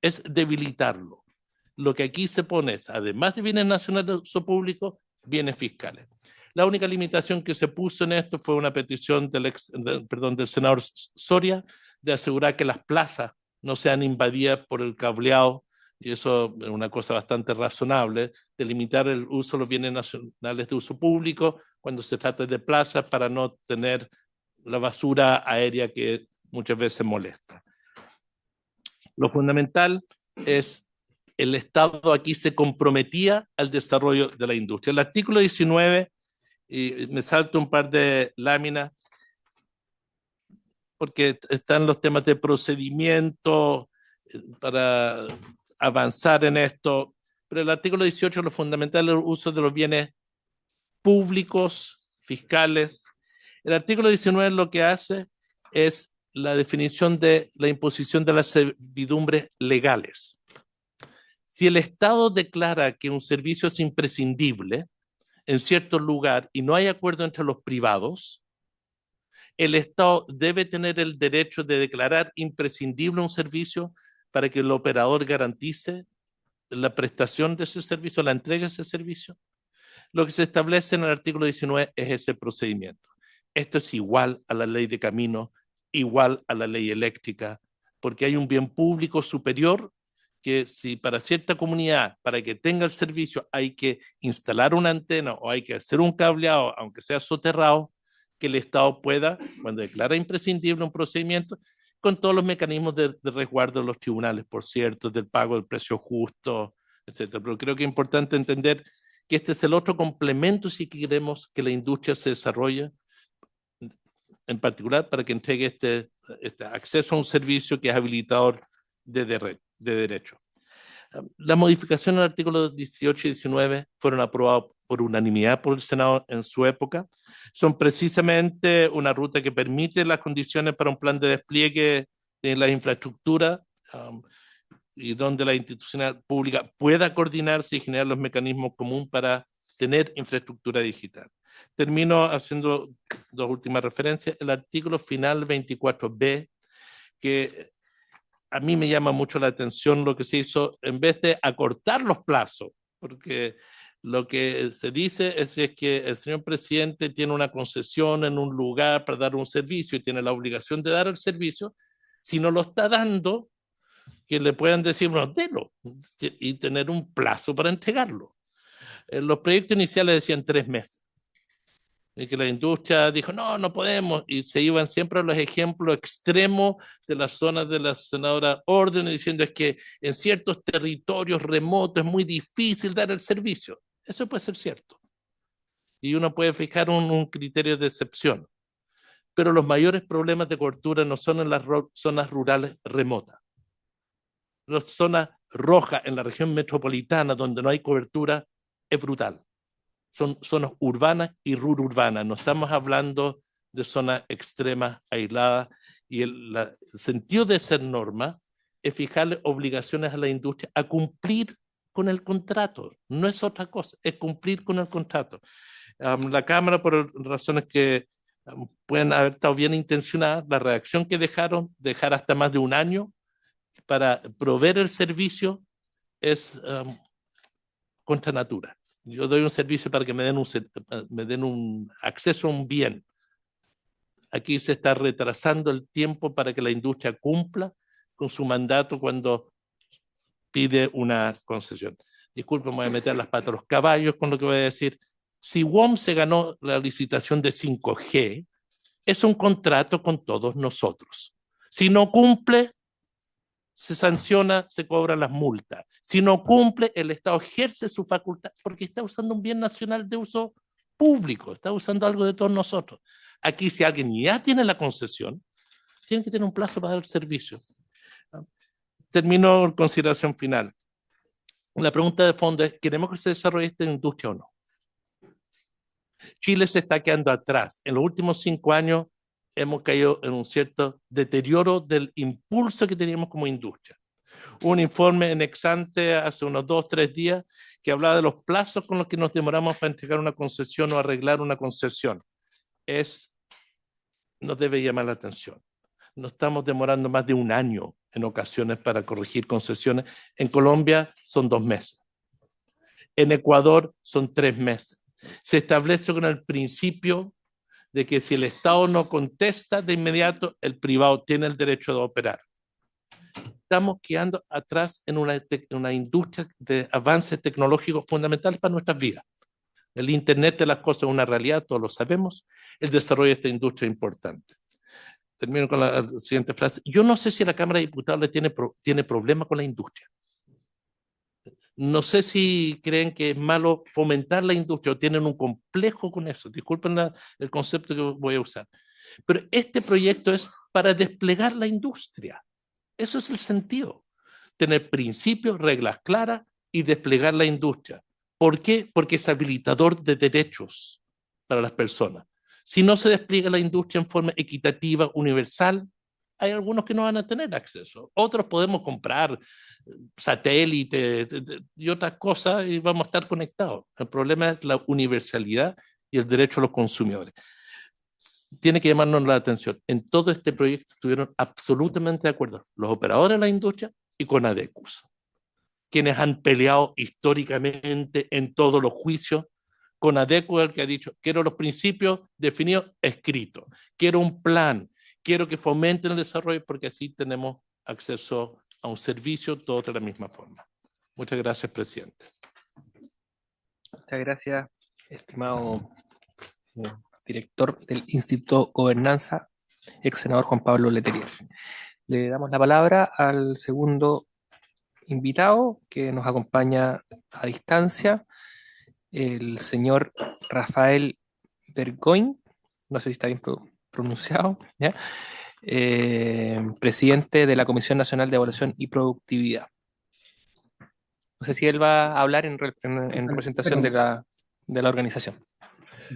Es debilitarlo. Lo que aquí se pone es, además de bienes nacionales de uso público, bienes fiscales. La única limitación que se puso en esto fue una petición del senador Soria de asegurar que las plazas no sean invadidas por el cableado, y eso es una cosa bastante razonable, de limitar el uso de los bienes nacionales de uso público cuando se trata de plazas para no tener la basura aérea que muchas veces molesta. Lo fundamental es el Estado aquí se comprometía al desarrollo de la industria. El artículo 19, y me salto un par de láminas, porque están los temas de procedimiento para avanzar en esto, pero el artículo 18, lo fundamental es el uso de los bienes públicos, fiscales. El artículo 19 lo que hace es la definición de la imposición de las servidumbres legales. Si el Estado declara que un servicio es imprescindible en cierto lugar y no hay acuerdo entre los privados, el Estado debe tener el derecho de declarar imprescindible un servicio para que el operador garantice la prestación de ese servicio, la entrega de ese servicio. Lo que se establece en el artículo 19 es ese procedimiento. Esto es igual a la ley de caminos, igual a la ley eléctrica, porque hay un bien público superior que si para cierta comunidad, para que tenga el servicio, hay que instalar una antena o hay que hacer un cableado, aunque sea soterrado, que el Estado pueda, cuando declara imprescindible un procedimiento, con todos los mecanismos de resguardo de los tribunales, por cierto, del pago del precio justo, etcétera. Pero creo que es importante entender que este es el otro complemento si queremos que la industria se desarrolle, en particular para que entregue este acceso a un servicio que es habilitador de derecho. La modificación del artículo 18 y 19 fueron aprobadas por unanimidad por el Senado en su época. Son precisamente una ruta que permite las condiciones para un plan de despliegue de la infraestructura y donde la institución pública pueda coordinarse y generar los mecanismos comunes para tener infraestructura digital. Termino haciendo dos últimas referencias. El artículo final 24b, que a mí me llama mucho la atención lo que se hizo, en vez de acortar los plazos, porque lo que se dice es que el señor presidente tiene una concesión en un lugar para dar un servicio y tiene la obligación de dar el servicio. Si no lo está dando, que le puedan decir, no, délo, y tener un plazo para entregarlo. Los proyectos iniciales decían 3 meses. Y que la industria dijo, no podemos, y se iban siempre a los ejemplos extremos de las zonas de la senadora Orden, diciendo es que en ciertos territorios remotos es muy difícil dar el servicio. Eso puede ser cierto. Y uno puede fijar un criterio de excepción. Pero los mayores problemas de cobertura no son en las zonas rurales remotas. Las zonas rojas en la región metropolitana, donde no hay cobertura, es brutal. Son zonas urbanas y rururbanas. No estamos hablando de zonas extremas, aisladas. Y el sentido de esa norma es fijarle obligaciones a la industria a cumplir con el contrato. No es otra cosa, es cumplir con el contrato. La Cámara, por razones que pueden haber estado bien intencionadas, la reacción que dejar hasta más de un año para proveer el servicio es contra natura. Yo doy un servicio para que me den un acceso a un bien. Aquí se está retrasando el tiempo para que la industria cumpla con su mandato cuando pide una concesión. Disculpen, me voy a meter las patas a los caballos con lo que voy a decir. Si WOM se ganó la licitación de 5G, es un contrato con todos nosotros. Si no cumple, se sanciona, se cobran las multas. Si no cumple, el Estado ejerce su facultad porque está usando un bien nacional de uso público, está usando algo de todos nosotros. Aquí, si alguien ya tiene la concesión, tiene que tener un plazo para dar el servicio. Termino con consideración final. La pregunta de fondo es, ¿queremos que se desarrolle esta industria o no? Chile se está quedando atrás. En los últimos 5 años hemos caído en un cierto deterioro del impulso que teníamos como industria. Un informe en Exante hace unos 2 o 3 días que hablaba de los plazos con los que nos demoramos para entregar una concesión o arreglar una concesión. Nos debe llamar la atención. Nos estamos demorando más de un año en ocasiones para corregir concesiones. En Colombia son 2 meses. En Ecuador son 3 meses. Se establece con el principio de que si el Estado no contesta de inmediato, el privado tiene el derecho de operar. Estamos quedando atrás en una industria de avances tecnológicos fundamentales para nuestras vidas. El Internet de las cosas es una realidad, todos lo sabemos. El desarrollo de esta industria es importante. Termino con la siguiente frase. Yo no sé si la Cámara de Diputados tiene problema con la industria. No sé si creen que es malo fomentar la industria o tienen un complejo con eso. Disculpen el concepto que voy a usar. Pero este proyecto es para desplegar la industria. Eso es el sentido. Tener principios, reglas claras y desplegar la industria. ¿Por qué? Porque es habilitador de derechos para las personas. Si no se despliega la industria en forma equitativa, universal, hay algunos que no van a tener acceso. Otros podemos comprar satélites y otras cosas y vamos a estar conectados. El problema es la universalidad y el derecho a los consumidores. Tiene que llamarnos la atención. En todo este proyecto estuvieron absolutamente de acuerdo los operadores de la industria y Conadecus, quienes han peleado históricamente en todos los juicios. Conadecus es el que ha dicho, quiero los principios definidos, escritos, quiero un plan, quiero que fomenten el desarrollo porque así tenemos acceso a un servicio, todo de la misma forma. Muchas gracias, presidente. Muchas gracias, estimado director del Instituto Gobernanza, ex senador Juan Pablo Letelier. Le damos la palabra al segundo invitado que nos acompaña a distancia, el señor Rafael Bergoin, no sé si está bien pronunciado, ¿ya? Presidente de la Comisión Nacional de Evaluación y Productividad. No sé si él va a hablar en representación de la organización.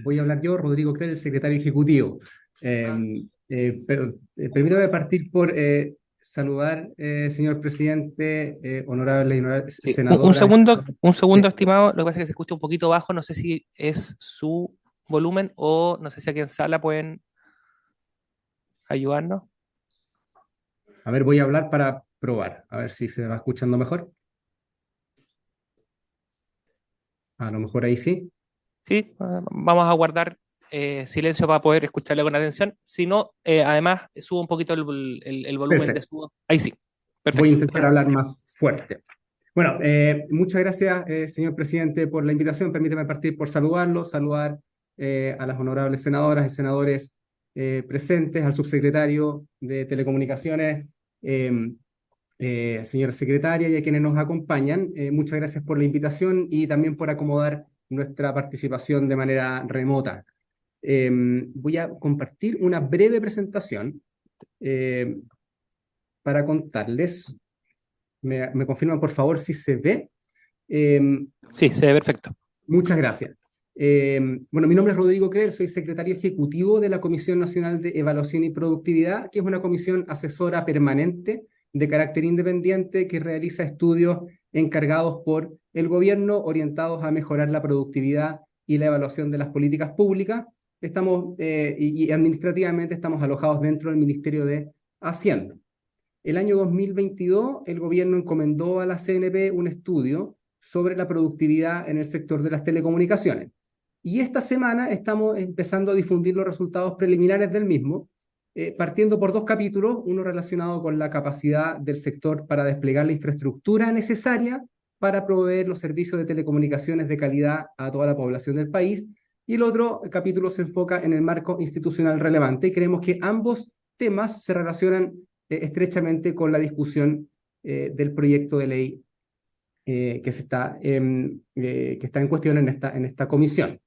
Voy a hablar yo, Rodrigo Creel, el secretario ejecutivo. Permítame partir por saludar, señor presidente, honorable y honorable Sí, senadora. un segundo, Sí. estimado. Lo que pasa es que se escucha un poquito bajo. No sé si es su volumen o no sé si aquí en sala pueden ayudarnos. A ver, voy a hablar para probar, a ver si se va escuchando mejor. A lo mejor ahí sí. Sí, vamos a guardar silencio para poder escucharle con atención. Si no, además, subo un poquito el volumen de Perfecto. su... Ahí sí. Perfecto. Voy a intentar hablar más fuerte. Bueno, muchas gracias, señor presidente, por la invitación. Permíteme partir por saludar a las honorables senadoras y senadores presentes, al subsecretario de Telecomunicaciones, señora secretaria, y a quienes nos acompañan. Muchas gracias por la invitación y también por acomodar nuestra participación de manera remota. Voy a compartir una breve presentación para contarles. ¿Me confirman, por favor, si se ve? Sí, se ve perfecto. Muchas gracias. Bueno, mi nombre es Rodrigo Creel, soy secretario ejecutivo de la Comisión Nacional de Evaluación y Productividad, que es una comisión asesora permanente de carácter independiente que realiza estudios encargados por el gobierno orientados a mejorar la productividad y la evaluación de las políticas públicas. Y administrativamente estamos alojados dentro del Ministerio de Hacienda. El año 2022, el gobierno encomendó a la CNP un estudio sobre la productividad en el sector de las telecomunicaciones. Y esta semana estamos empezando a difundir los resultados preliminares del mismo, partiendo por 2 capítulos, uno relacionado con la capacidad del sector para desplegar la infraestructura necesaria para proveer los servicios de telecomunicaciones de calidad a toda la población del país, y el otro capítulo se enfoca en el marco institucional relevante, y creemos que ambos temas se relacionan estrechamente con la discusión del proyecto de ley que está en cuestión en esta comisión.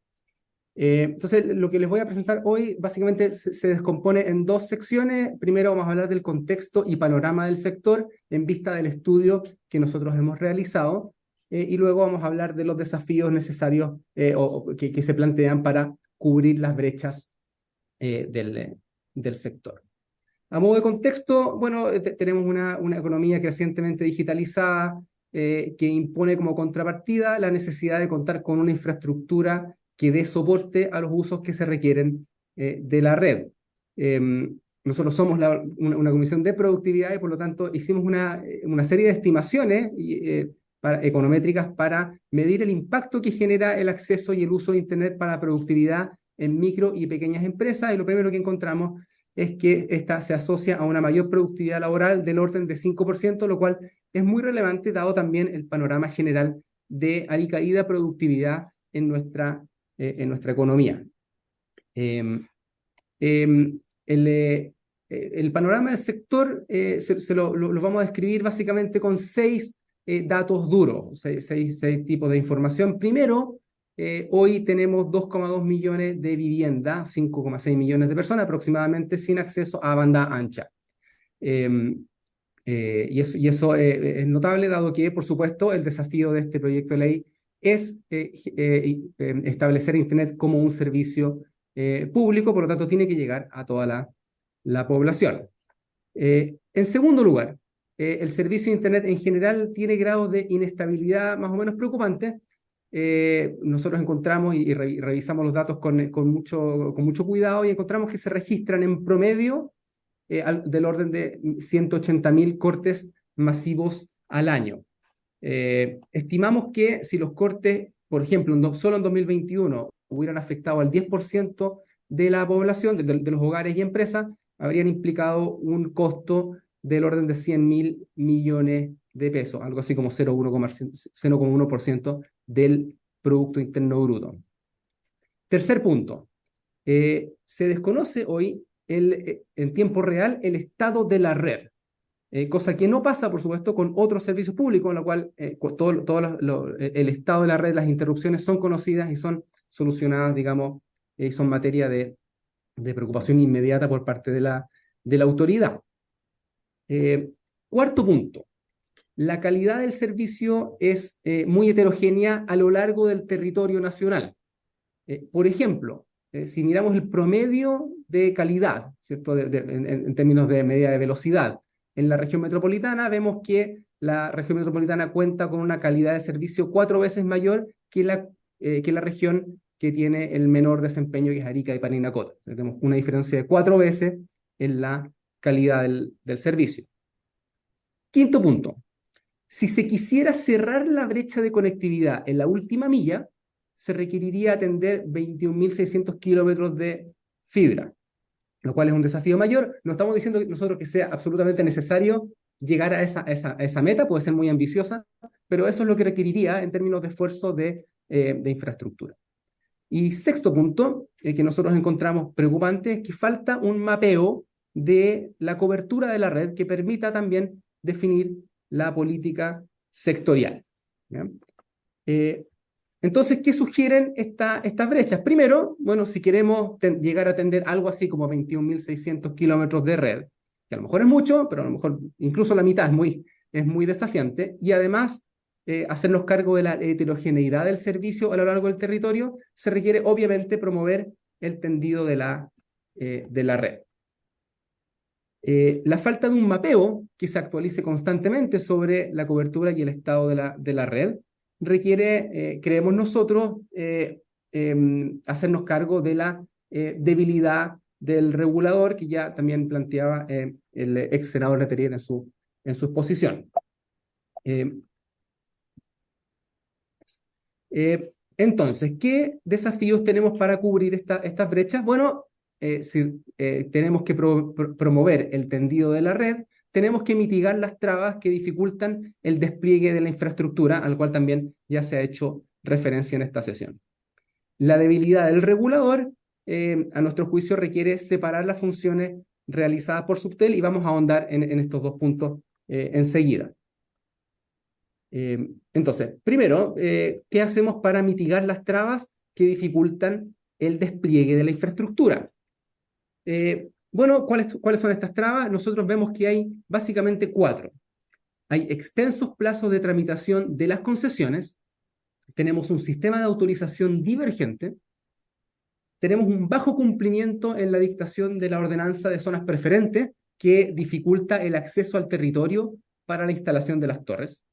Entonces, lo que les voy a presentar hoy básicamente se descompone en 2 secciones. Primero vamos a hablar del contexto y panorama del sector en vista del estudio que nosotros hemos realizado, y luego vamos a hablar de los desafíos necesarios que se plantean para cubrir las brechas del sector. A modo de contexto, bueno, tenemos una economía crecientemente digitalizada que impone como contrapartida la necesidad de contar con una infraestructura que dé soporte a los usos que se requieren de la red. Nosotros somos una comisión de productividad y por lo tanto hicimos una serie de estimaciones econométricas para medir el impacto que genera el acceso y el uso de Internet para la productividad en micro y pequeñas empresas, y lo primero que encontramos es que esta se asocia a una mayor productividad laboral del orden de 5%, lo cual es muy relevante dado también el panorama general de alicaída productividad en nuestra economía. El panorama del sector lo vamos a describir básicamente con 6 datos duros, 6 tipos de información. Primero, hoy tenemos 2,2 millones de viviendas, 5,6 millones de personas aproximadamente sin acceso a banda ancha. Y eso es notable, dado que, por supuesto, el desafío de este proyecto de ley es establecer Internet como un servicio público, por lo tanto tiene que llegar a toda la población. En segundo lugar, el servicio de Internet en general tiene grados de inestabilidad más o menos preocupantes. Nosotros encontramos y revisamos los datos con mucho cuidado, y encontramos que se registran en promedio del orden de 180.000 cortes masivos al año. Estimamos que si los cortes, por ejemplo, solo en 2021 hubieran afectado al 10% de la población, de los hogares y empresas, habrían implicado un costo del orden de 100.000 millones de pesos, algo así como 0,1% del Producto Interno Bruto. Tercer punto, se desconoce hoy en tiempo real el estado de la red. Cosa que no pasa, por supuesto, con otros servicios públicos, en lo cual el estado de la red, las interrupciones son conocidas y son solucionadas, digamos, son materia de preocupación inmediata por parte de la autoridad. Cuarto punto, la calidad del servicio es muy heterogénea a lo largo del territorio nacional. Por ejemplo, si miramos el promedio de calidad, ¿cierto? En términos de medida de velocidad, en la región metropolitana vemos que la región metropolitana cuenta con una calidad de servicio 4 veces mayor que la región que tiene el menor desempeño, que es Arica y Parinacota. Tenemos una diferencia de 4 veces en la calidad del servicio. Quinto punto, si se quisiera cerrar la brecha de conectividad en la última milla, se requeriría atender 21.600 kilómetros de fibra, lo cual es un desafío mayor. No estamos diciendo nosotros que sea absolutamente necesario llegar a esa meta, puede ser muy ambiciosa, pero eso es lo que requeriría en términos de esfuerzo de infraestructura. Y sexto punto, que nosotros encontramos preocupante, es que falta un mapeo de la cobertura de la red que permita también definir la política sectorial. Entonces, ¿qué sugieren estas brechas? Primero, bueno, si queremos llegar a atender algo así como 21.600 kilómetros de red, que a lo mejor es mucho, pero a lo mejor incluso la mitad es muy desafiante, y además hacernos cargo de la heterogeneidad del servicio a lo largo del territorio, se requiere obviamente promover el tendido de la red. La falta de un mapeo que se actualice constantemente sobre la cobertura y el estado de la red requiere, creemos nosotros, hacernos cargo de la debilidad del regulador que ya también planteaba el ex senador Letelier en su exposición. Entonces, ¿qué desafíos tenemos para cubrir estas brechas? Bueno, tenemos que promover el tendido de la red, tenemos que mitigar las trabas que dificultan el despliegue de la infraestructura, al cual también ya se ha hecho referencia en esta sesión. La debilidad del regulador, a nuestro juicio, requiere separar las funciones realizadas por Subtel y vamos a ahondar en estos dos puntos enseguida. Entonces, primero, ¿qué hacemos para mitigar las trabas que dificultan el despliegue de la infraestructura? Bueno, ¿cuáles son estas trabas? Nosotros vemos que hay básicamente 4. Hay extensos plazos de tramitación de las concesiones, tenemos un sistema de autorización divergente, tenemos un bajo cumplimiento en la dictación de la ordenanza de zonas preferentes que dificulta el acceso al territorio para la instalación de las torres.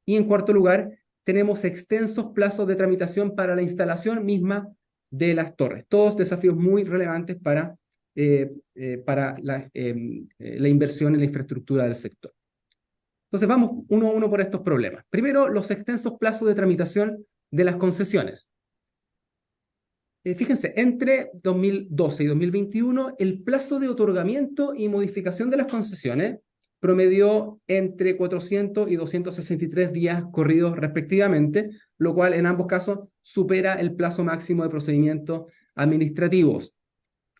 Y en cuarto lugar, tenemos extensos plazos de tramitación para la instalación misma de las torres. Todos desafíos muy relevantes para la inversión en la infraestructura del sector. Entonces vamos uno a uno por estos problemas. Primero, los extensos plazos de tramitación de las concesiones. Fíjense, entre 2012 y 2021, el plazo de otorgamiento y modificación de las concesiones promedió entre 400 y 263 días corridos respectivamente, lo cual en ambos casos supera el plazo máximo de procedimientos administrativos.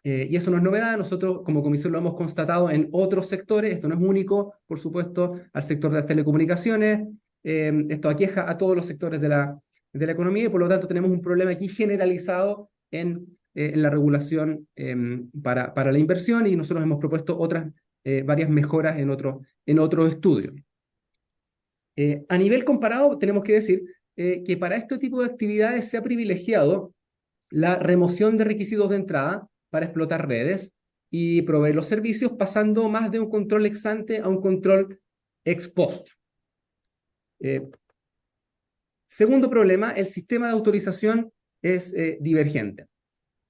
Y eso no es novedad, nosotros como comisión lo hemos constatado en otros sectores, esto no es único, por supuesto, al sector de las telecomunicaciones, esto aqueja a todos los sectores de la economía y por lo tanto tenemos un problema aquí generalizado en la regulación para la inversión y nosotros hemos propuesto varias mejoras en otro estudio. A nivel comparado, tenemos que decir que para este tipo de actividades se ha privilegiado la remoción de requisitos de entrada para explotar redes y proveer los servicios, pasando más de un control ex ante a un control ex post. Segundo problema, el sistema de autorización es divergente.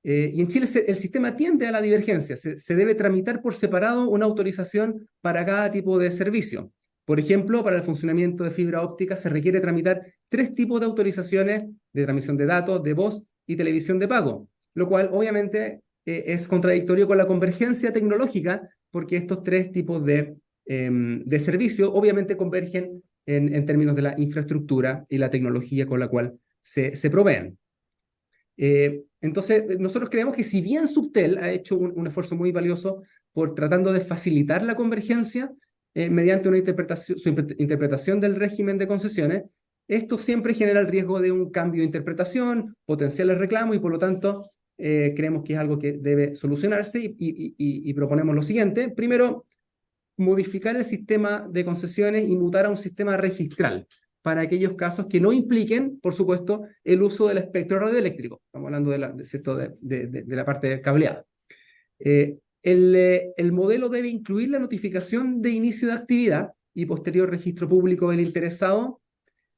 Y en Chile el sistema tiende a la divergencia. Se debe tramitar por separado una autorización para cada tipo de servicio. Por ejemplo, para el funcionamiento de fibra óptica se requiere tramitar 3 tipos de autorizaciones de transmisión de datos, de voz y televisión de pago, lo cual obviamente es contradictorio con la convergencia tecnológica, porque estos 3 tipos de servicios obviamente convergen en términos de la infraestructura y la tecnología con la cual se proveen. Entonces, nosotros creemos que si bien Subtel ha hecho un esfuerzo muy valioso por tratando de facilitar la convergencia mediante su interpretación del régimen de concesiones, esto siempre genera el riesgo de un cambio de interpretación, potenciales reclamos y por lo tanto creemos que es algo que debe solucionarse y proponemos lo siguiente. Primero, modificar el sistema de concesiones y mutar a un sistema registral para aquellos casos que no impliquen, por supuesto, el uso del espectro radioeléctrico. Estamos hablando de la parte cableada. El modelo debe incluir la notificación de inicio de actividad y posterior registro público del interesado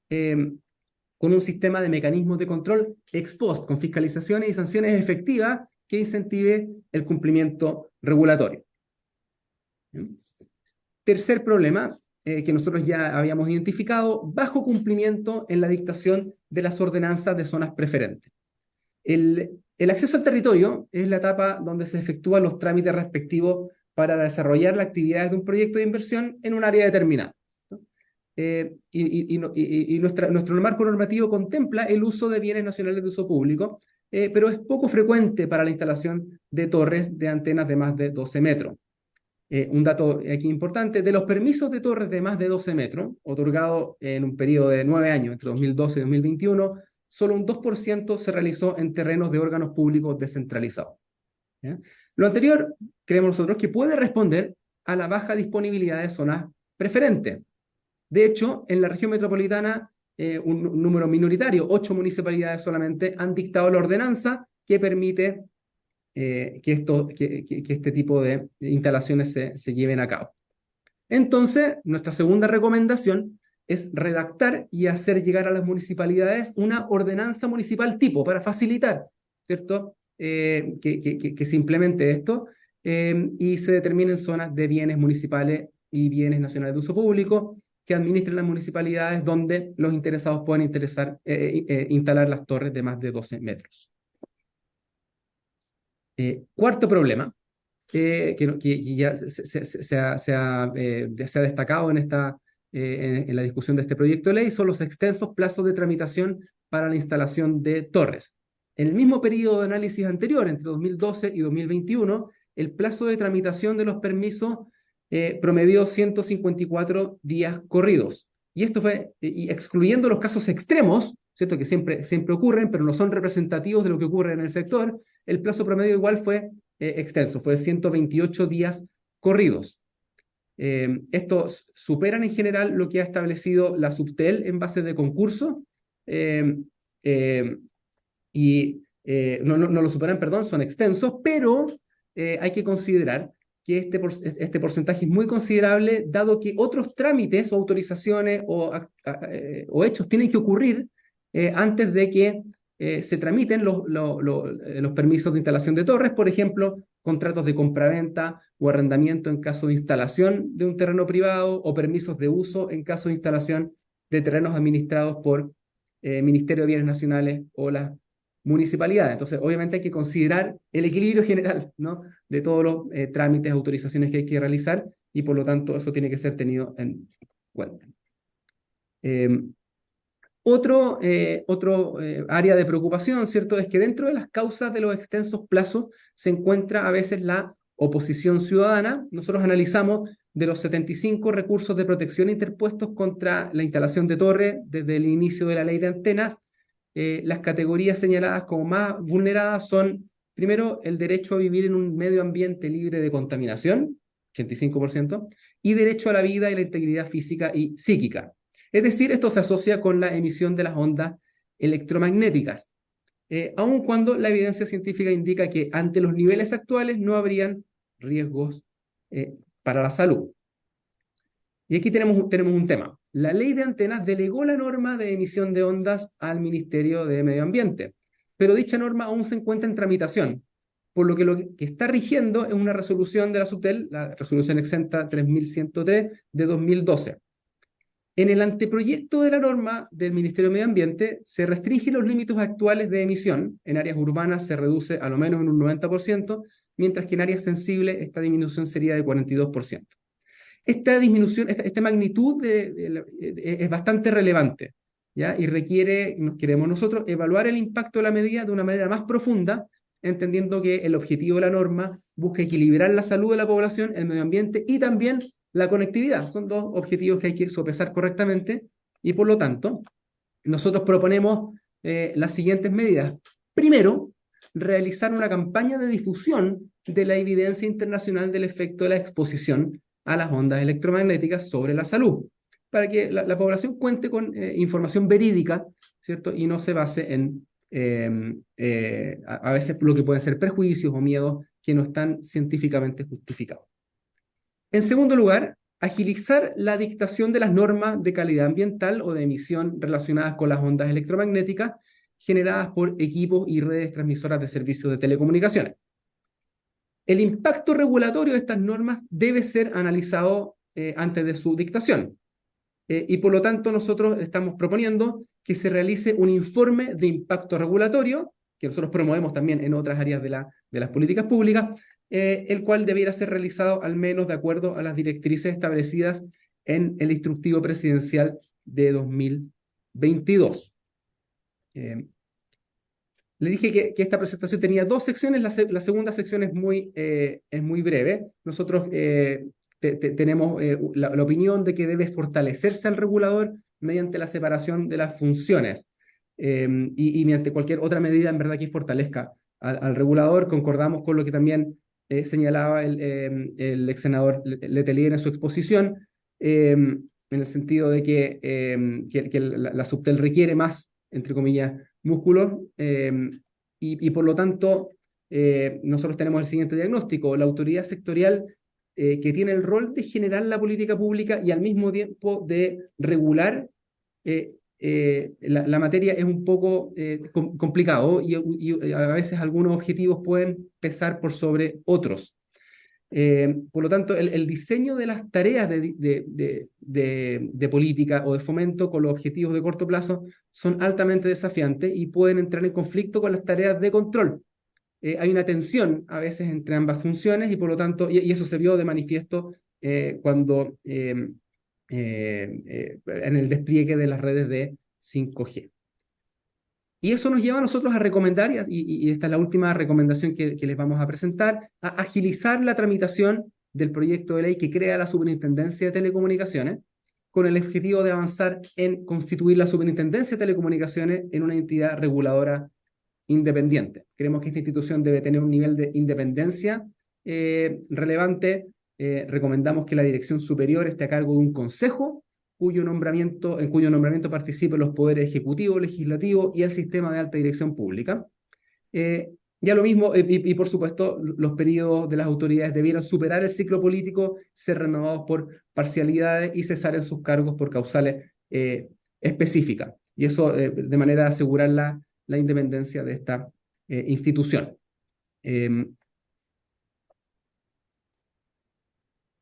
con un sistema de mecanismos de control ex post, con fiscalizaciones y sanciones efectivas que incentive el cumplimiento regulatorio. Tercer problema, que nosotros ya habíamos identificado, bajo cumplimiento en la dictación de las ordenanzas de zonas preferentes. El acceso al territorio es la etapa donde se efectúan los trámites respectivos para desarrollar las actividades de un proyecto de inversión en un área determinada. Nuestro marco normativo contempla el uso de bienes nacionales de uso público, pero es poco frecuente para la instalación de torres de antenas de más de 12 metros. Un dato aquí importante, de los permisos de torres de más de 12 metros, otorgados en un periodo de 9 años, entre 2012 y 2021, solo un 2% se realizó en terrenos de órganos públicos descentralizados. ¿Ya? Lo anterior, creemos nosotros, que puede responder a la baja disponibilidad de zonas preferentes. De hecho, en la región metropolitana, un número minoritario, 8 municipalidades solamente, han dictado la ordenanza que permite que este tipo de instalaciones se lleven a cabo. Entonces, nuestra segunda recomendación es redactar y hacer llegar a las municipalidades una ordenanza municipal tipo para facilitar, ¿cierto? Que se implemente esto y se determinen zonas de bienes municipales y bienes nacionales de uso público que administren las municipalidades donde los interesados puedan instalar las torres de más de 12 metros. Cuarto problema, que ya se ha destacado en la discusión de este proyecto de ley, son los extensos plazos de tramitación para la instalación de torres. En el mismo periodo de análisis anterior, entre 2012 y 2021, el plazo de tramitación de los permisos promedió 154 días corridos. Y esto fue, y excluyendo los casos extremos, ¿cierto? Que siempre ocurren, pero no son representativos de lo que ocurre en el sector, el plazo promedio igual fue extenso, fue 128 días corridos. Estos superan en general lo que ha establecido la Subtel en base de concurso no lo superan, perdón, son extensos, pero hay que considerar que este porcentaje es muy considerable dado que otros trámites o autorizaciones o hechos tienen que ocurrir antes de que se tramiten los permisos de instalación de torres, por ejemplo, contratos de compraventa o arrendamiento en caso de instalación de un terreno privado o permisos de uso en caso de instalación de terrenos administrados por Ministerio de Bienes Nacionales o las municipalidades. Entonces, obviamente hay que considerar el equilibrio general, ¿no?, de todos los trámites, autorizaciones que hay que realizar y por lo tanto eso tiene que ser tenido en cuenta. Otro área de preocupación, ¿cierto?, es que dentro de las causas de los extensos plazos se encuentra a veces la oposición ciudadana. Nosotros analizamos de los 75 recursos de protección interpuestos contra la instalación de torres desde el inicio de la ley de antenas. Las categorías señaladas como más vulneradas son, primero, el derecho a vivir en un medio ambiente libre de contaminación, 85%, y derecho a la vida y la integridad física y psíquica. Es decir, esto se asocia con la emisión de las ondas electromagnéticas, aun cuando la evidencia científica indica que ante los niveles actuales no habrían riesgos para la salud. Y aquí tenemos un tema. La ley de antenas delegó la norma de emisión de ondas al Ministerio de Medio Ambiente, pero dicha norma aún se encuentra en tramitación, por lo que está rigiendo es una resolución de la Subtel, la resolución exenta 3103 de 2012. En el anteproyecto de la norma del Ministerio de Medio Ambiente se restringen los límites actuales de emisión. En áreas urbanas se reduce a lo menos en un 90%, mientras que en áreas sensibles esta disminución sería de 42%. Esta disminución, esta magnitud es bastante relevante, ¿ya? Y queremos nosotros evaluar el impacto de la medida de una manera más profunda, entendiendo que el objetivo de la norma busca equilibrar la salud de la población, el medio ambiente y también la conectividad. Son dos objetivos que hay que sopesar correctamente y por lo tanto nosotros proponemos las siguientes medidas. Primero, realizar una campaña de difusión de la evidencia internacional del efecto de la exposición a las ondas electromagnéticas sobre la salud, para que la población cuente con información verídica, ¿cierto? Y no se base en a veces lo que pueden ser prejuicios o miedos que no están científicamente justificados. En segundo lugar, agilizar la dictación de las normas de calidad ambiental o de emisión relacionadas con las ondas electromagnéticas generadas por equipos y redes transmisoras de servicios de telecomunicaciones. El impacto regulatorio de estas normas debe ser analizado antes de su dictación. Y por lo tanto nosotros estamos proponiendo que se realice un informe de impacto regulatorio, que nosotros promovemos también en otras áreas de las políticas públicas, el cual debiera ser realizado al menos de acuerdo a las directrices establecidas en el instructivo presidencial de 2022. Le dije que esta presentación tenía dos secciones, la segunda sección es muy breve. Nosotros tenemos la opinión de que debe fortalecerse al regulador mediante la separación de las funciones y mediante cualquier otra medida en verdad que fortalezca al regulador. Concordamos con lo que también señalaba el ex senador Letelier en su exposición, en el sentido de que la Subtel requiere más, entre comillas, músculos y por lo tanto nosotros tenemos el siguiente diagnóstico: la autoridad sectorial que tiene el rol de generar la política pública y al mismo tiempo de regular la materia es un poco complicado y a veces algunos objetivos pueden pesar por sobre otros. Por lo tanto, el diseño de las tareas de política o de fomento con los objetivos de corto plazo son altamente desafiantes y pueden entrar en conflicto con las tareas de control. Hay una tensión a veces entre ambas funciones y por lo tanto, y eso se vio de manifiesto cuando en el despliegue de las redes de 5G. Y eso nos lleva a nosotros a recomendar, y esta es la última recomendación que les vamos a presentar, a agilizar la tramitación del proyecto de ley que crea la Superintendencia de Telecomunicaciones, con el objetivo de avanzar en constituir la Superintendencia de Telecomunicaciones en una entidad reguladora independiente. Creemos que esta institución debe tener un nivel de independencia relevante. Recomendamos que la dirección superior esté a cargo de un consejo en cuyo nombramiento participen los poderes ejecutivo, legislativo y el sistema de alta dirección pública. Ya lo mismo, y por supuesto, los periodos de las autoridades debieran superar el ciclo político, ser renovados por parcialidades y cesar en sus cargos por causales específicas. Y eso de manera de asegurar la independencia de esta institución.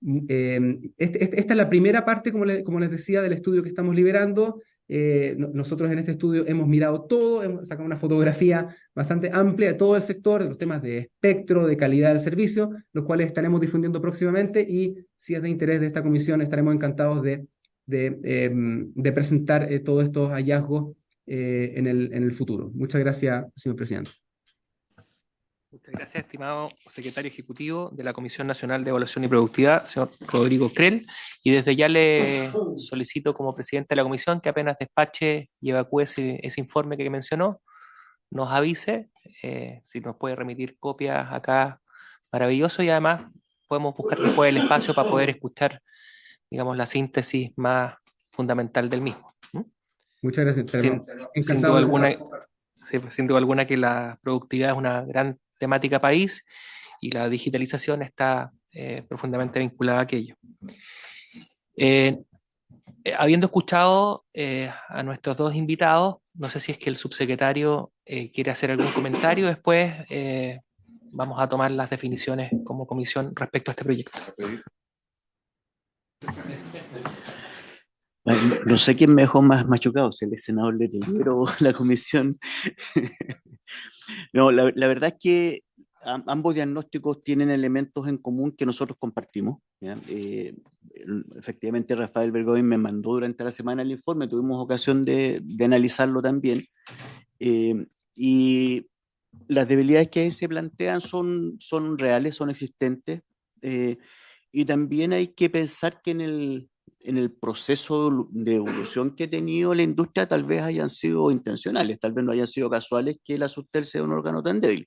Esta es la primera parte, como les decía, del estudio que estamos liberando. Nosotros en este estudio hemos mirado todo, hemos sacado una fotografía bastante amplia de todo el sector, de los temas de espectro, de calidad del servicio, los cuales estaremos difundiendo próximamente y si es de interés de esta comisión estaremos encantados de presentar todos estos hallazgos en el futuro. Muchas gracias, señor presidente. Muchas gracias, estimado secretario ejecutivo de la Comisión Nacional de Evaluación y Productividad, señor Rodrigo Krell, y desde ya le solicito como presidente de la comisión que apenas despache y evacúe ese informe que mencionó, nos avise, si nos puede remitir copias acá, maravilloso, y además podemos buscar después el espacio para poder escuchar, digamos, la síntesis más fundamental del mismo. Muchas gracias. Sin duda alguna, sin duda alguna que la productividad es una gran temática país y la digitalización está profundamente vinculada a aquello. Habiendo escuchado a nuestros dos invitados, no sé si es que el subsecretario quiere hacer algún comentario, después vamos a tomar las definiciones como comisión respecto a este proyecto. No sé quién me dejó más machucado, si el senador Letelier o la comisión. No, la verdad es que ambos diagnósticos tienen elementos en común que nosotros compartimos. Efectivamente, Rafael Bergoin me mandó durante la semana el informe, tuvimos ocasión de analizarlo también. Y las debilidades que ahí se plantean son reales, son existentes. Y también hay que pensar que en el proceso de evolución que ha tenido la industria tal vez hayan sido intencionales, tal vez no hayan sido casuales que la Subtel sea un órgano tan débil.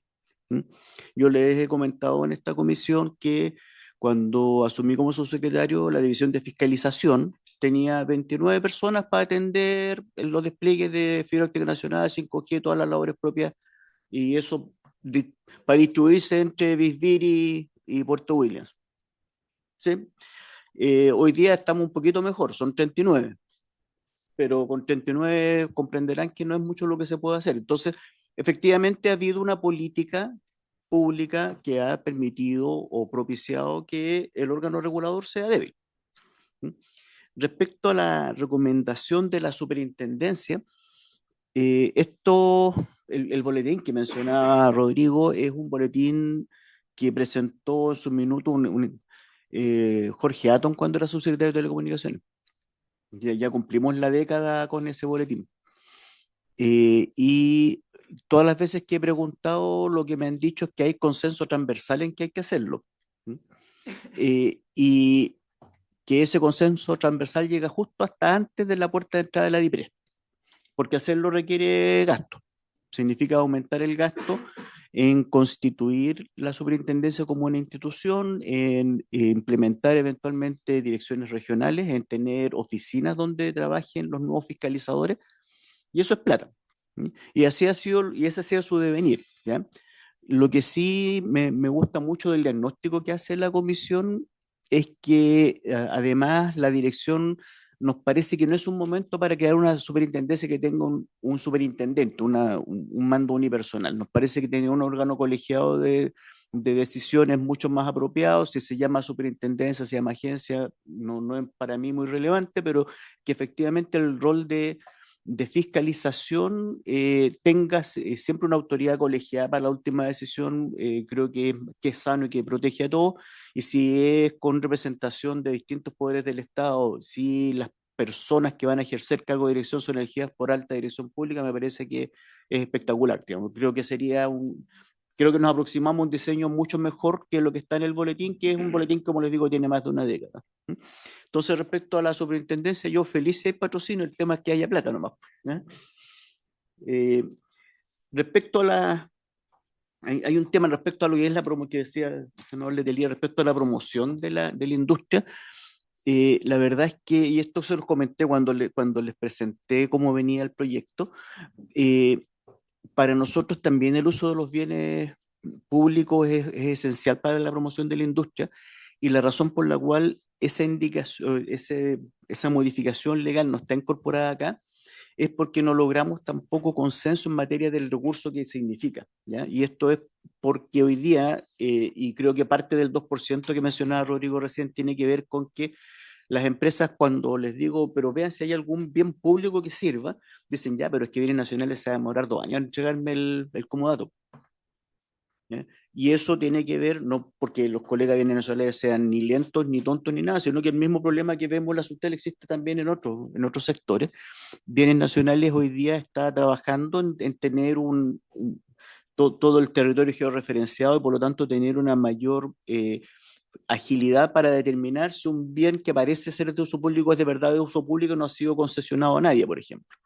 Yo les he comentado en esta comisión que cuando asumí como subsecretario la división de fiscalización tenía 29 personas para atender los despliegues de fibra óptica nacional, 5G, todas las labores propias, y eso para distribuirse entre Bisbiri y Puerto Williams. ¿Sí? Hoy día estamos un poquito mejor, son 39, pero con 39 comprenderán que no es mucho lo que se puede hacer. Entonces, efectivamente ha habido una política pública que ha permitido o propiciado que el órgano regulador sea débil. Respecto a la recomendación de la superintendencia, el boletín que mencionaba Rodrigo es un boletín que presentó en su minuto Jorge Atton cuando era subsecretario de Telecomunicaciones. Ya cumplimos la década con ese boletín. Y todas las veces que he preguntado, lo que me han dicho es que hay consenso transversal en que hay que hacerlo. Y que ese consenso transversal llega justo hasta antes de la puerta de entrada de la DIPRE, porque hacerlo requiere gasto. Significa aumentar el gasto en constituir la superintendencia como una institución, en implementar eventualmente direcciones regionales, en tener oficinas donde trabajen los nuevos fiscalizadores, y eso es plata. Y ese ha sido su devenir, ¿ya? Lo que sí me gusta mucho del diagnóstico que hace la comisión es que además la dirección nos parece que no es un momento para crear una superintendencia que tenga un superintendente, un mando unipersonal. Nos parece que tiene un órgano colegiado de decisiones mucho más apropiado. Si se llama superintendencia, se llama agencia, no es para mí muy relevante, pero que efectivamente el rol de fiscalización tenga siempre una autoridad colegiada para la última decisión, creo que es sano y que protege a todos. Y si es con representación de distintos poderes del Estado, si las personas que van a ejercer cargo de dirección son elegidas por alta dirección pública, me parece que es espectacular, digamos. Creo que nos aproximamos a un diseño mucho mejor que lo que está en el boletín, que es un boletín, como les digo, tiene más de una década. Entonces, respecto a la superintendencia, yo feliz si hay patrocinio, el tema es que haya plata nomás. Eh, respecto a hay un tema respecto a lo que es la promoción, que decía el senador Letelier, respecto a la promoción de la industria. La verdad es que, y esto se los comenté cuando les presenté cómo venía el proyecto, para nosotros también el uso de los bienes públicos es esencial para la promoción de la industria, y la razón por la cual esa indicación, esa modificación legal no está incorporada acá es porque no logramos tampoco consenso en materia del recurso que significa, ¿ya? Y esto es porque hoy día, y creo que parte del 2% que mencionaba Rodrigo recién, tiene que ver con que las empresas, cuando les digo, pero vean si hay algún bien público que sirva, dicen, ya, pero es que bienes nacionales se va a demorar 2 años en entregarme el comodato. ¿Ya? Y eso tiene que ver, no porque los colegas bienes nacionales sean ni lentos, ni tontos, ni nada, sino que el mismo problema que vemos en la Subtel existe también en otros sectores. Bienes nacionales hoy día está trabajando en tener todo el territorio georreferenciado y por lo tanto tener una mayor agilidad para determinar si un bien que parece ser de uso público es de verdad de uso público y no ha sido concesionado a nadie, por ejemplo.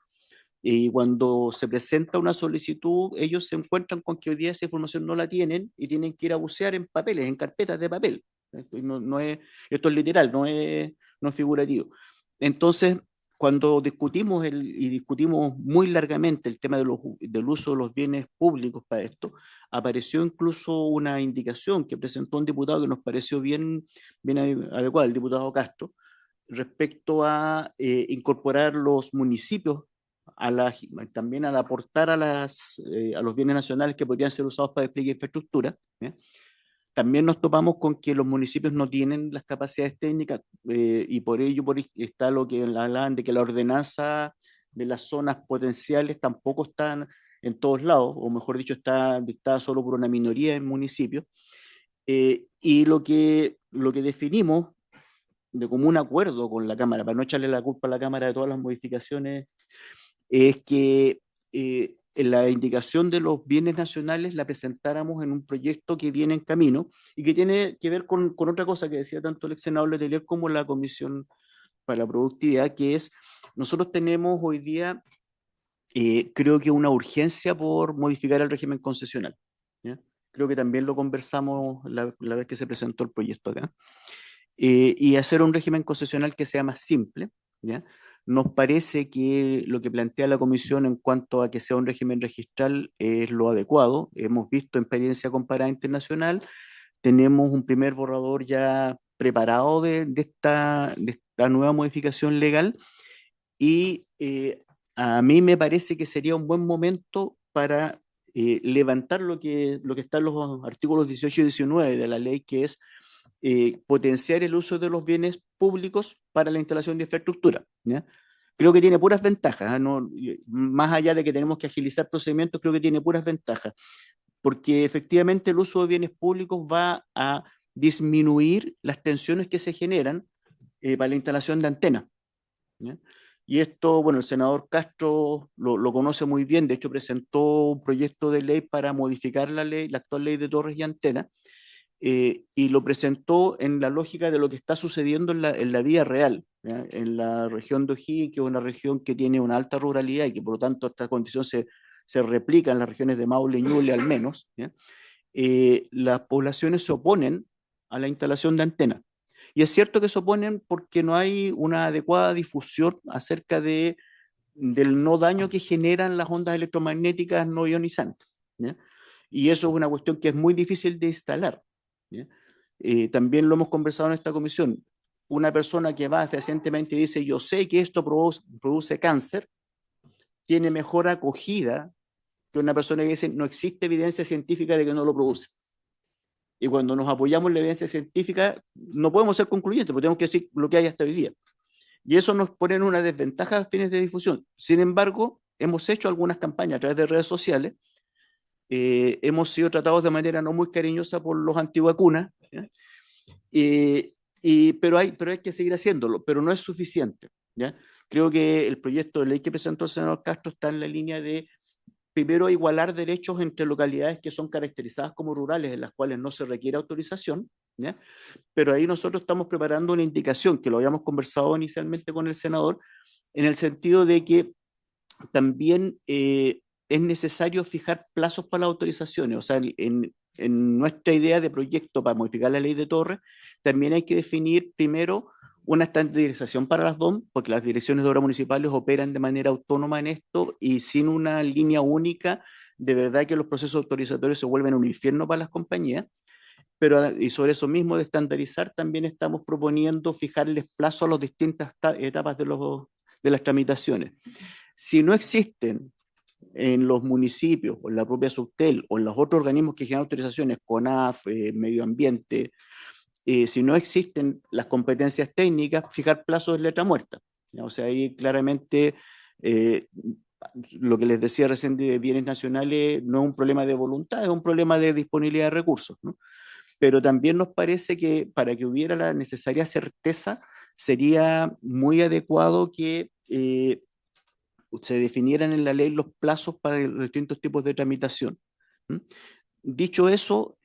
Y cuando se presenta una solicitud, ellos se encuentran con que hoy día esa información no la tienen y tienen que ir a bucear en papeles, en carpetas de papel. Esto es literal, no es figurativo. Entonces, cuando discutimos y discutimos muy largamente el tema del uso de los bienes públicos para esto, apareció incluso una indicación que presentó un diputado que nos pareció bien adecuada, el diputado Castro, respecto a incorporar los municipios también al aportar a los bienes nacionales que podrían ser usados para despliegue de infraestructura. ¿Ya? También nos topamos con que los municipios no tienen las capacidades técnicas y por ello está lo que hablan de que la ordenanza de las zonas potenciales tampoco están en todos lados, o mejor dicho, está dictada solo por una minoría en municipios. Y lo que definimos de común acuerdo con la Cámara, para no echarle la culpa a la Cámara de todas las modificaciones, es que la indicación de los bienes nacionales la presentáramos en un proyecto que viene en camino y que tiene que ver con otra cosa que decía tanto el ex senador Letelier como la Comisión para la Productividad, que es, nosotros tenemos hoy día, creo que una urgencia por modificar el régimen concesional. ¿Ya? Creo que también lo conversamos la vez que se presentó el proyecto acá. Y hacer un régimen concesional que sea más simple, ¿ya? Nos parece que lo que plantea la Comisión en cuanto a que sea un régimen registral es lo adecuado. Hemos visto experiencia comparada internacional, tenemos un primer borrador ya preparado de esta nueva modificación legal y a mí me parece que sería un buen momento para levantar lo que está en los artículos 18 y 19 de la ley, que es potenciar el uso de los bienes públicos para la instalación de infraestructura. ¿Ya? Creo que tiene puras ventajas, ¿no? Más allá de que tenemos que agilizar procedimientos, creo que tiene puras ventajas, porque efectivamente el uso de bienes públicos va a disminuir las tensiones que se generan para la instalación de antenas. ¿Ya? Y esto, bueno, el senador Castro lo conoce muy bien, de hecho presentó un proyecto de ley para modificar la actual ley de torres y antenas, y lo presentó en la lógica de lo que está sucediendo en la vida real, ¿ya? En la región de O'Higgins, que es una región que tiene una alta ruralidad y que por lo tanto esta condición se replica en las regiones de Maule y Ñuble al menos, ¿ya? Las poblaciones se oponen a la instalación de antenas. Y es cierto que se oponen porque no hay una adecuada difusión acerca del no daño que generan las ondas electromagnéticas no ionizantes, ¿ya? Y eso es una cuestión que es muy difícil de instalar, ¿ya? También lo hemos conversado en esta comisión. Una persona que va fehacientemente y dice, yo sé que esto produce cáncer, tiene mejor acogida que una persona que dice, no existe evidencia científica de que no lo produce. Y cuando nos apoyamos en la evidencia científica, no podemos ser concluyentes, porque tenemos que decir lo que hay hasta hoy día. Y eso nos pone en una desventaja a fines de difusión. Sin embargo, hemos hecho algunas campañas a través de redes sociales. Hemos sido tratados de manera no muy cariñosa por los antivacunas, ¿ya? Pero hay que seguir haciéndolo, pero no es suficiente, ¿ya? Creo que el proyecto de ley que presentó el senador Castro está en la línea de, primero, igualar derechos entre localidades que son caracterizadas como rurales, en las cuales no se requiere autorización, ¿ya? Pero ahí nosotros estamos preparando una indicación, que lo habíamos conversado inicialmente con el senador, en el sentido de que también es necesario fijar plazos para las autorizaciones. O sea, en nuestra idea de proyecto para modificar la ley de Torres, también hay que definir primero una estandarización para las DOM, porque las direcciones de obras municipales operan de manera autónoma en esto y sin una línea única, de verdad que los procesos autorizatorios se vuelven un infierno para las compañías. Pero, y sobre eso mismo de estandarizar, también estamos proponiendo fijarles plazo a las distintas etapas de las tramitaciones. Si no existen en los municipios, o en la propia Subtel, o en los otros organismos que generan autorizaciones, CONAF, Medio Ambiente, si no existen las competencias técnicas, fijar plazos de letra muerta, ¿ya? O sea, ahí claramente lo que les decía recién de bienes nacionales no es un problema de voluntad, es un problema de disponibilidad de recursos, ¿no? Pero también nos parece que para que hubiera la necesaria certeza, sería muy adecuado que se definieran en la ley los plazos para los distintos tipos de tramitación. ¿Mm? Dicho eso,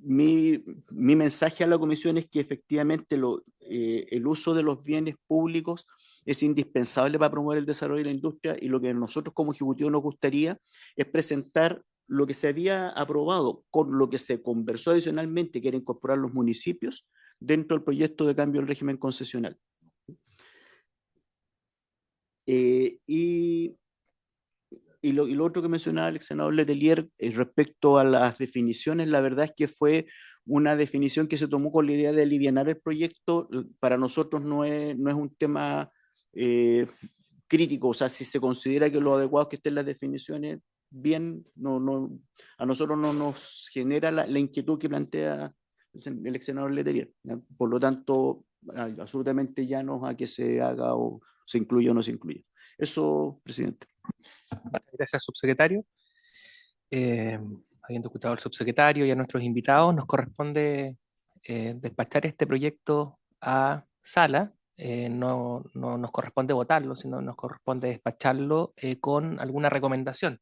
mi mensaje a la comisión es que efectivamente el uso de los bienes públicos es indispensable para promover el desarrollo de la industria, y lo que a nosotros como Ejecutivo nos gustaría es presentar lo que se había aprobado con lo que se conversó adicionalmente, que era incorporar los municipios dentro del proyecto de cambio del régimen concesional. Y lo otro que mencionaba el senador Letelier respecto a las definiciones, la verdad es que fue una definición que se tomó con la idea de alivianar el proyecto. Para nosotros no es un tema crítico, o sea, si se considera que lo adecuado es que estén las definiciones bien, a nosotros no nos genera la inquietud que plantea el ex senador Letelier, ¿ya? Por lo tanto, absolutamente llanos a que se haga o se incluya o no se incluya. Eso, presidente. Gracias, subsecretario. Habiendo escuchado al subsecretario y a nuestros invitados, nos corresponde despachar este proyecto a sala. No nos corresponde votarlo, sino nos corresponde despacharlo con alguna recomendación.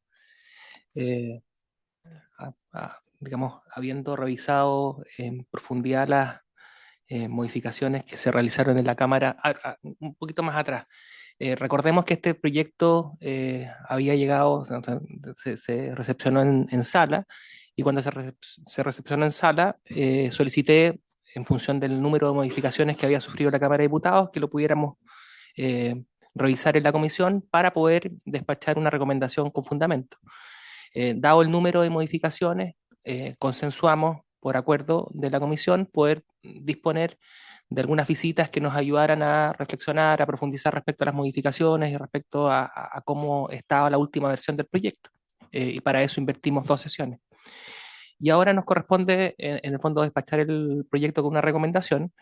Digamos, habiendo revisado en profundidad las modificaciones que se realizaron en la Cámara, un poquito más atrás. Recordemos que este proyecto había llegado, o sea, se recepcionó en sala, y cuando se recepcionó en sala, solicité, en función del número de modificaciones que había sufrido la Cámara de Diputados, que lo pudiéramos revisar en la comisión para poder despachar una recomendación con fundamento. Dado el número de modificaciones, consensuamos por acuerdo de la comisión poder disponer de algunas visitas que nos ayudaran a reflexionar, a profundizar respecto a las modificaciones y respecto a cómo estaba la última versión del proyecto. Y para eso invertimos 2 sesiones. Y ahora nos corresponde, en el fondo, despachar el proyecto con una recomendación.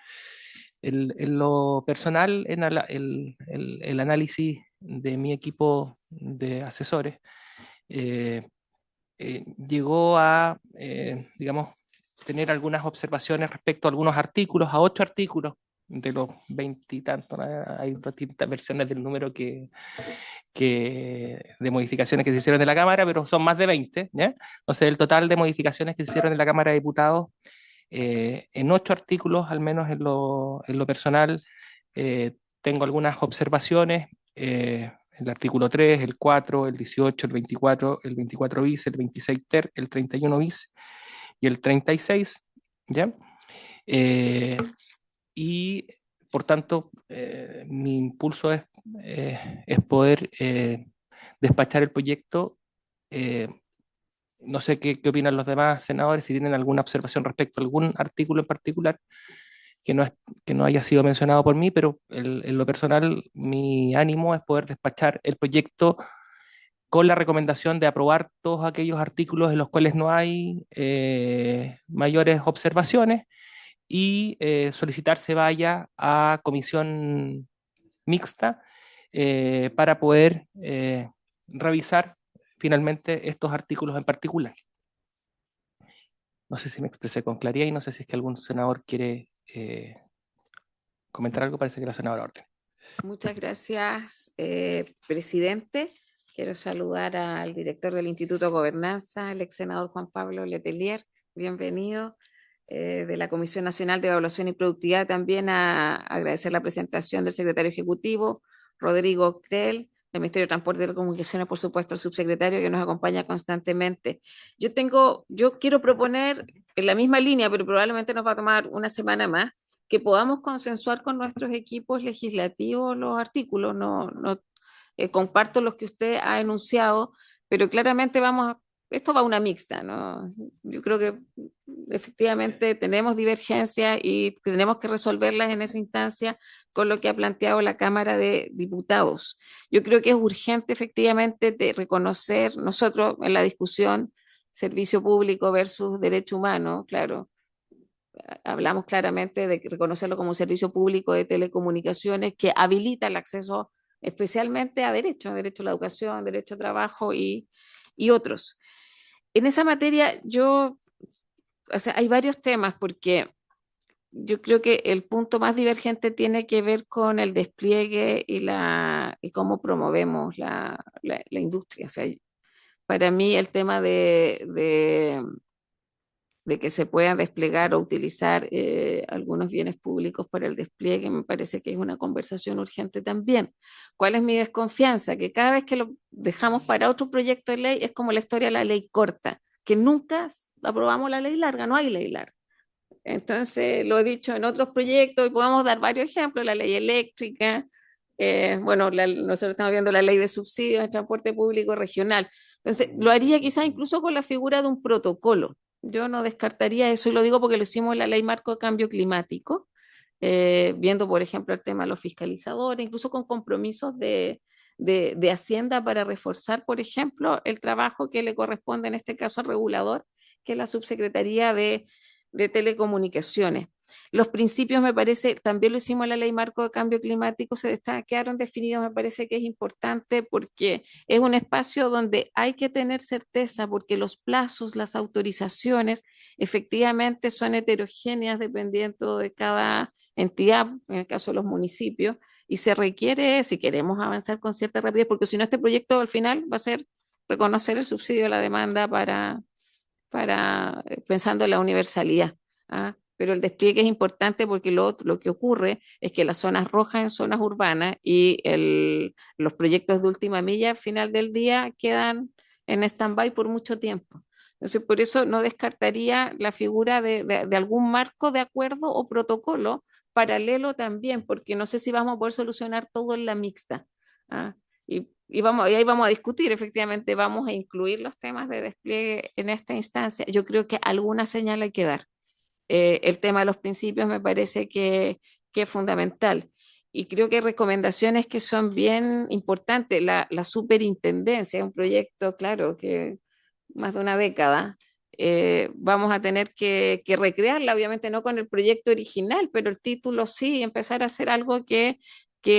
En lo personal, en el análisis de mi equipo de asesores, llegó a, digamos, tener algunas observaciones respecto a algunos artículos, a 8 artículos de los 20 y tantos, ¿no? Hay distintas versiones del número de modificaciones que se hicieron de la Cámara, pero son más de 20, ¿ya? Entonces, el total de modificaciones que se hicieron en la Cámara de Diputados, en 8 artículos, al menos en lo personal, tengo algunas observaciones. El artículo 3, el 4, el 18, el 24 bis, el 26 ter, el 31 bis y el 36, ¿ya? Y por tanto, mi impulso es poder despachar el proyecto No sé qué opinan los demás senadores, si tienen alguna observación respecto a algún artículo en particular que no haya sido mencionado por mí, pero en lo personal mi ánimo es poder despachar el proyecto con la recomendación de aprobar todos aquellos artículos en los cuales no hay mayores observaciones y solicitar se vaya a comisión mixta para poder revisar finalmente estos artículos en particular. No sé si me expresé con claridad y no sé si es que algún senador quiere comentar algo. Parece que la senadora Orden. Muchas gracias, presidente. Quiero saludar al director del Instituto de Gobernanza, el ex senador Juan Pablo Letelier. Bienvenido. De la Comisión Nacional de Evaluación y Productividad, también a agradecer la presentación del secretario ejecutivo, Rodrigo Creel, del Ministerio de Transporte y Telecomunicaciones, por supuesto, el subsecretario que nos acompaña constantemente. Yo quiero proponer en la misma línea, pero probablemente nos va a tomar una semana más, que podamos consensuar con nuestros equipos legislativos los artículos. Comparto los que usted ha enunciado, pero claramente esto va a una mixta, ¿no? Yo creo que efectivamente tenemos divergencias y tenemos que resolverlas en esa instancia con lo que ha planteado la Cámara de Diputados. Yo creo que es urgente efectivamente de reconocer nosotros en la discusión servicio público versus derecho humano, claro, hablamos claramente de reconocerlo como un servicio público de telecomunicaciones que habilita el acceso especialmente a derecho a la educación, derecho a trabajo y otros. En esa materia o sea, hay varios temas porque yo creo que el punto más divergente tiene que ver con el despliegue y cómo promovemos la industria. O sea, para mí el tema de que se puedan desplegar o utilizar algunos bienes públicos para el despliegue, me parece que es una conversación urgente también. ¿Cuál es mi desconfianza? Que cada vez que lo dejamos para otro proyecto de ley es como la historia de la ley corta, que nunca aprobamos la ley larga, no hay ley larga. Entonces, lo he dicho en otros proyectos y podemos dar varios ejemplos, la ley eléctrica, bueno, nosotros estamos viendo la ley de subsidios de transporte público regional. Entonces, lo haría quizás incluso con la figura de un protocolo. Yo no descartaría eso y lo digo porque lo hicimos en la ley marco de cambio climático, viendo, por ejemplo, el tema de los fiscalizadores, incluso con compromisos de Hacienda para reforzar, por ejemplo, el trabajo que le corresponde en este caso al regulador, que es la Subsecretaría de Telecomunicaciones. Los principios, me parece, también lo hicimos en la ley marco de cambio climático, quedaron definidos, me parece que es importante porque es un espacio donde hay que tener certeza, porque los plazos, las autorizaciones, efectivamente son heterogéneas dependiendo de cada entidad, en el caso de los municipios, y se requiere, si queremos avanzar con cierta rapidez, porque si no este proyecto al final va a ser reconocer el subsidio a la demanda pensando en la universalidad. ¿Ah? Pero el despliegue es importante porque lo que ocurre es que las zonas rojas en zonas urbanas y los proyectos de última milla al final del día quedan en stand-by por mucho tiempo. Entonces, por eso no descartaría la figura de algún marco de acuerdo o protocolo paralelo también, porque no sé si vamos a poder solucionar todo en la mixta. ¿Ah? Y ahí vamos a discutir, efectivamente, vamos a incluir los temas de despliegue en esta instancia. Yo creo que alguna señal hay que dar. El tema de los principios me parece que es fundamental. Y creo que hay recomendaciones que son bien importantes. La superintendencia es un proyecto, claro, que más de una década. Vamos a tener que recrearla, obviamente no con el proyecto original, pero el título sí, empezar a hacer algo que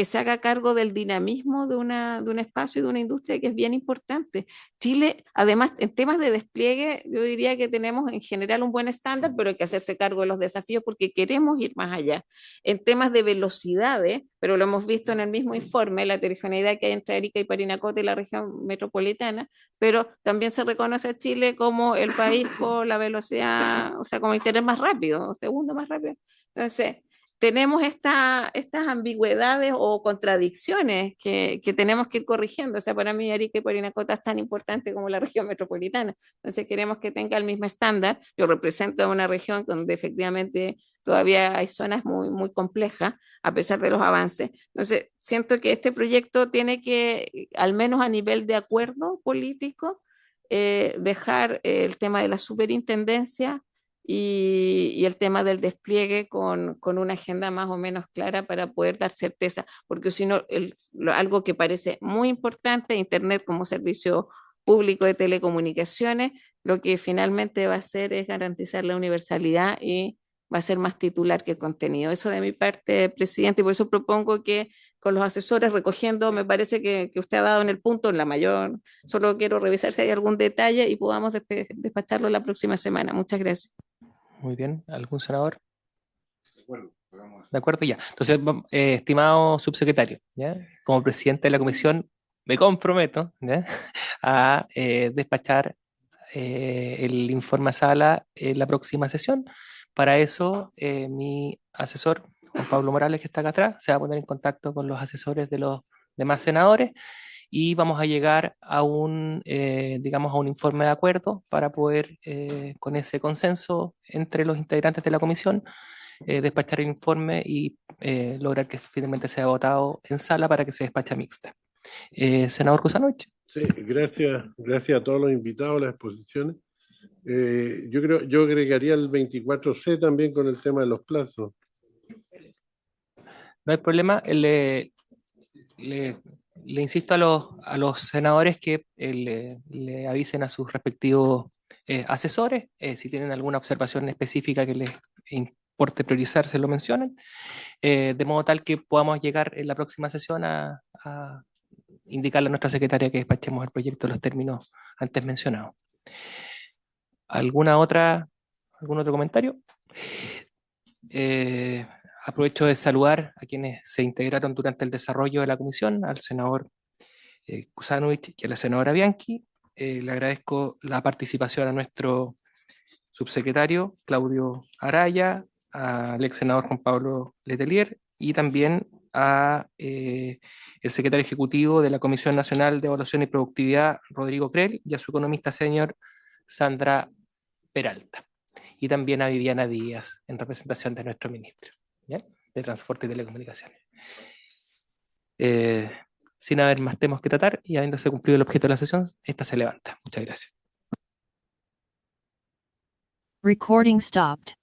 se haga cargo del dinamismo de un espacio y de una industria que es bien importante. Chile, además, en temas de despliegue, yo diría que tenemos en general un buen estándar, pero hay que hacerse cargo de los desafíos porque queremos ir más allá. En temas de velocidades, pero lo hemos visto en el mismo informe, la heterogeneidad que hay entre Arica y Parinacota y la región metropolitana, pero también se reconoce a Chile como el país con la velocidad, o sea, como el tener más rápido, segundo más rápido. Entonces, tenemos estas ambigüedades o contradicciones que tenemos que ir corrigiendo. O sea, para mí Arica y Parinacota es tan importante como la región metropolitana. Entonces queremos que tenga el mismo estándar. Yo represento una región donde efectivamente todavía hay zonas muy, muy complejas, a pesar de los avances. Entonces, siento que este proyecto tiene que, al menos a nivel de acuerdo político, dejar el tema de la superintendencia y el tema del despliegue con una agenda más o menos clara para poder dar certeza, porque si no, algo que parece muy importante, Internet como servicio público de telecomunicaciones, lo que finalmente va a hacer es garantizar la universalidad y va a ser más titular que contenido. Eso de mi parte, presidente, y por eso propongo que con los asesores recogiendo, me parece que usted ha dado en el punto, en la mayor, solo quiero revisar si hay algún detalle y podamos despacharlo la próxima semana. Muchas gracias. Muy bien, ¿algún senador? De acuerdo, ya. Entonces, estimado subsecretario, ¿ya? Como presidente de la comisión, me comprometo, ¿ya? A despachar el informe a sala en la próxima sesión. Para eso, mi asesor, Juan Pablo Morales, que está acá atrás, se va a poner en contacto con los asesores de los demás senadores y vamos a llegar a digamos, a un informe de acuerdo para poder, con ese consenso entre los integrantes de la comisión, despachar el informe y lograr que finalmente sea votado en sala para que se despache mixta. Senador Kuzanovich. Sí, gracias a todos los invitados a las exposiciones. Yo agregaría el 24C también con el tema de los plazos. No hay problema. Le insisto a los senadores que le avisen a sus respectivos asesores. Si tienen alguna observación específica que les importe priorizar, se lo mencionen. De modo tal que podamos llegar en la próxima sesión a indicarle a nuestra secretaria que despachemos el proyecto en los términos antes mencionados. ¿Algún otro comentario? Aprovecho de saludar a quienes se integraron durante el desarrollo de la comisión, al senador Kuzanovich y a la senadora Bianchi. Le agradezco la participación a nuestro subsecretario Claudio Araya, al ex senador Juan Pablo Letelier y también a el secretario ejecutivo de la Comisión Nacional de Evaluación y Productividad, Rodrigo Creel, y a su economista senior, Sandra Peralta. Y también a Viviana Díaz, en representación de nuestro ministro, ¿ya?, de Transporte y Telecomunicaciones. Sin haber más temas que tratar y habiéndose cumplido el objeto de la sesión, esta se levanta. Muchas gracias. Recording stopped.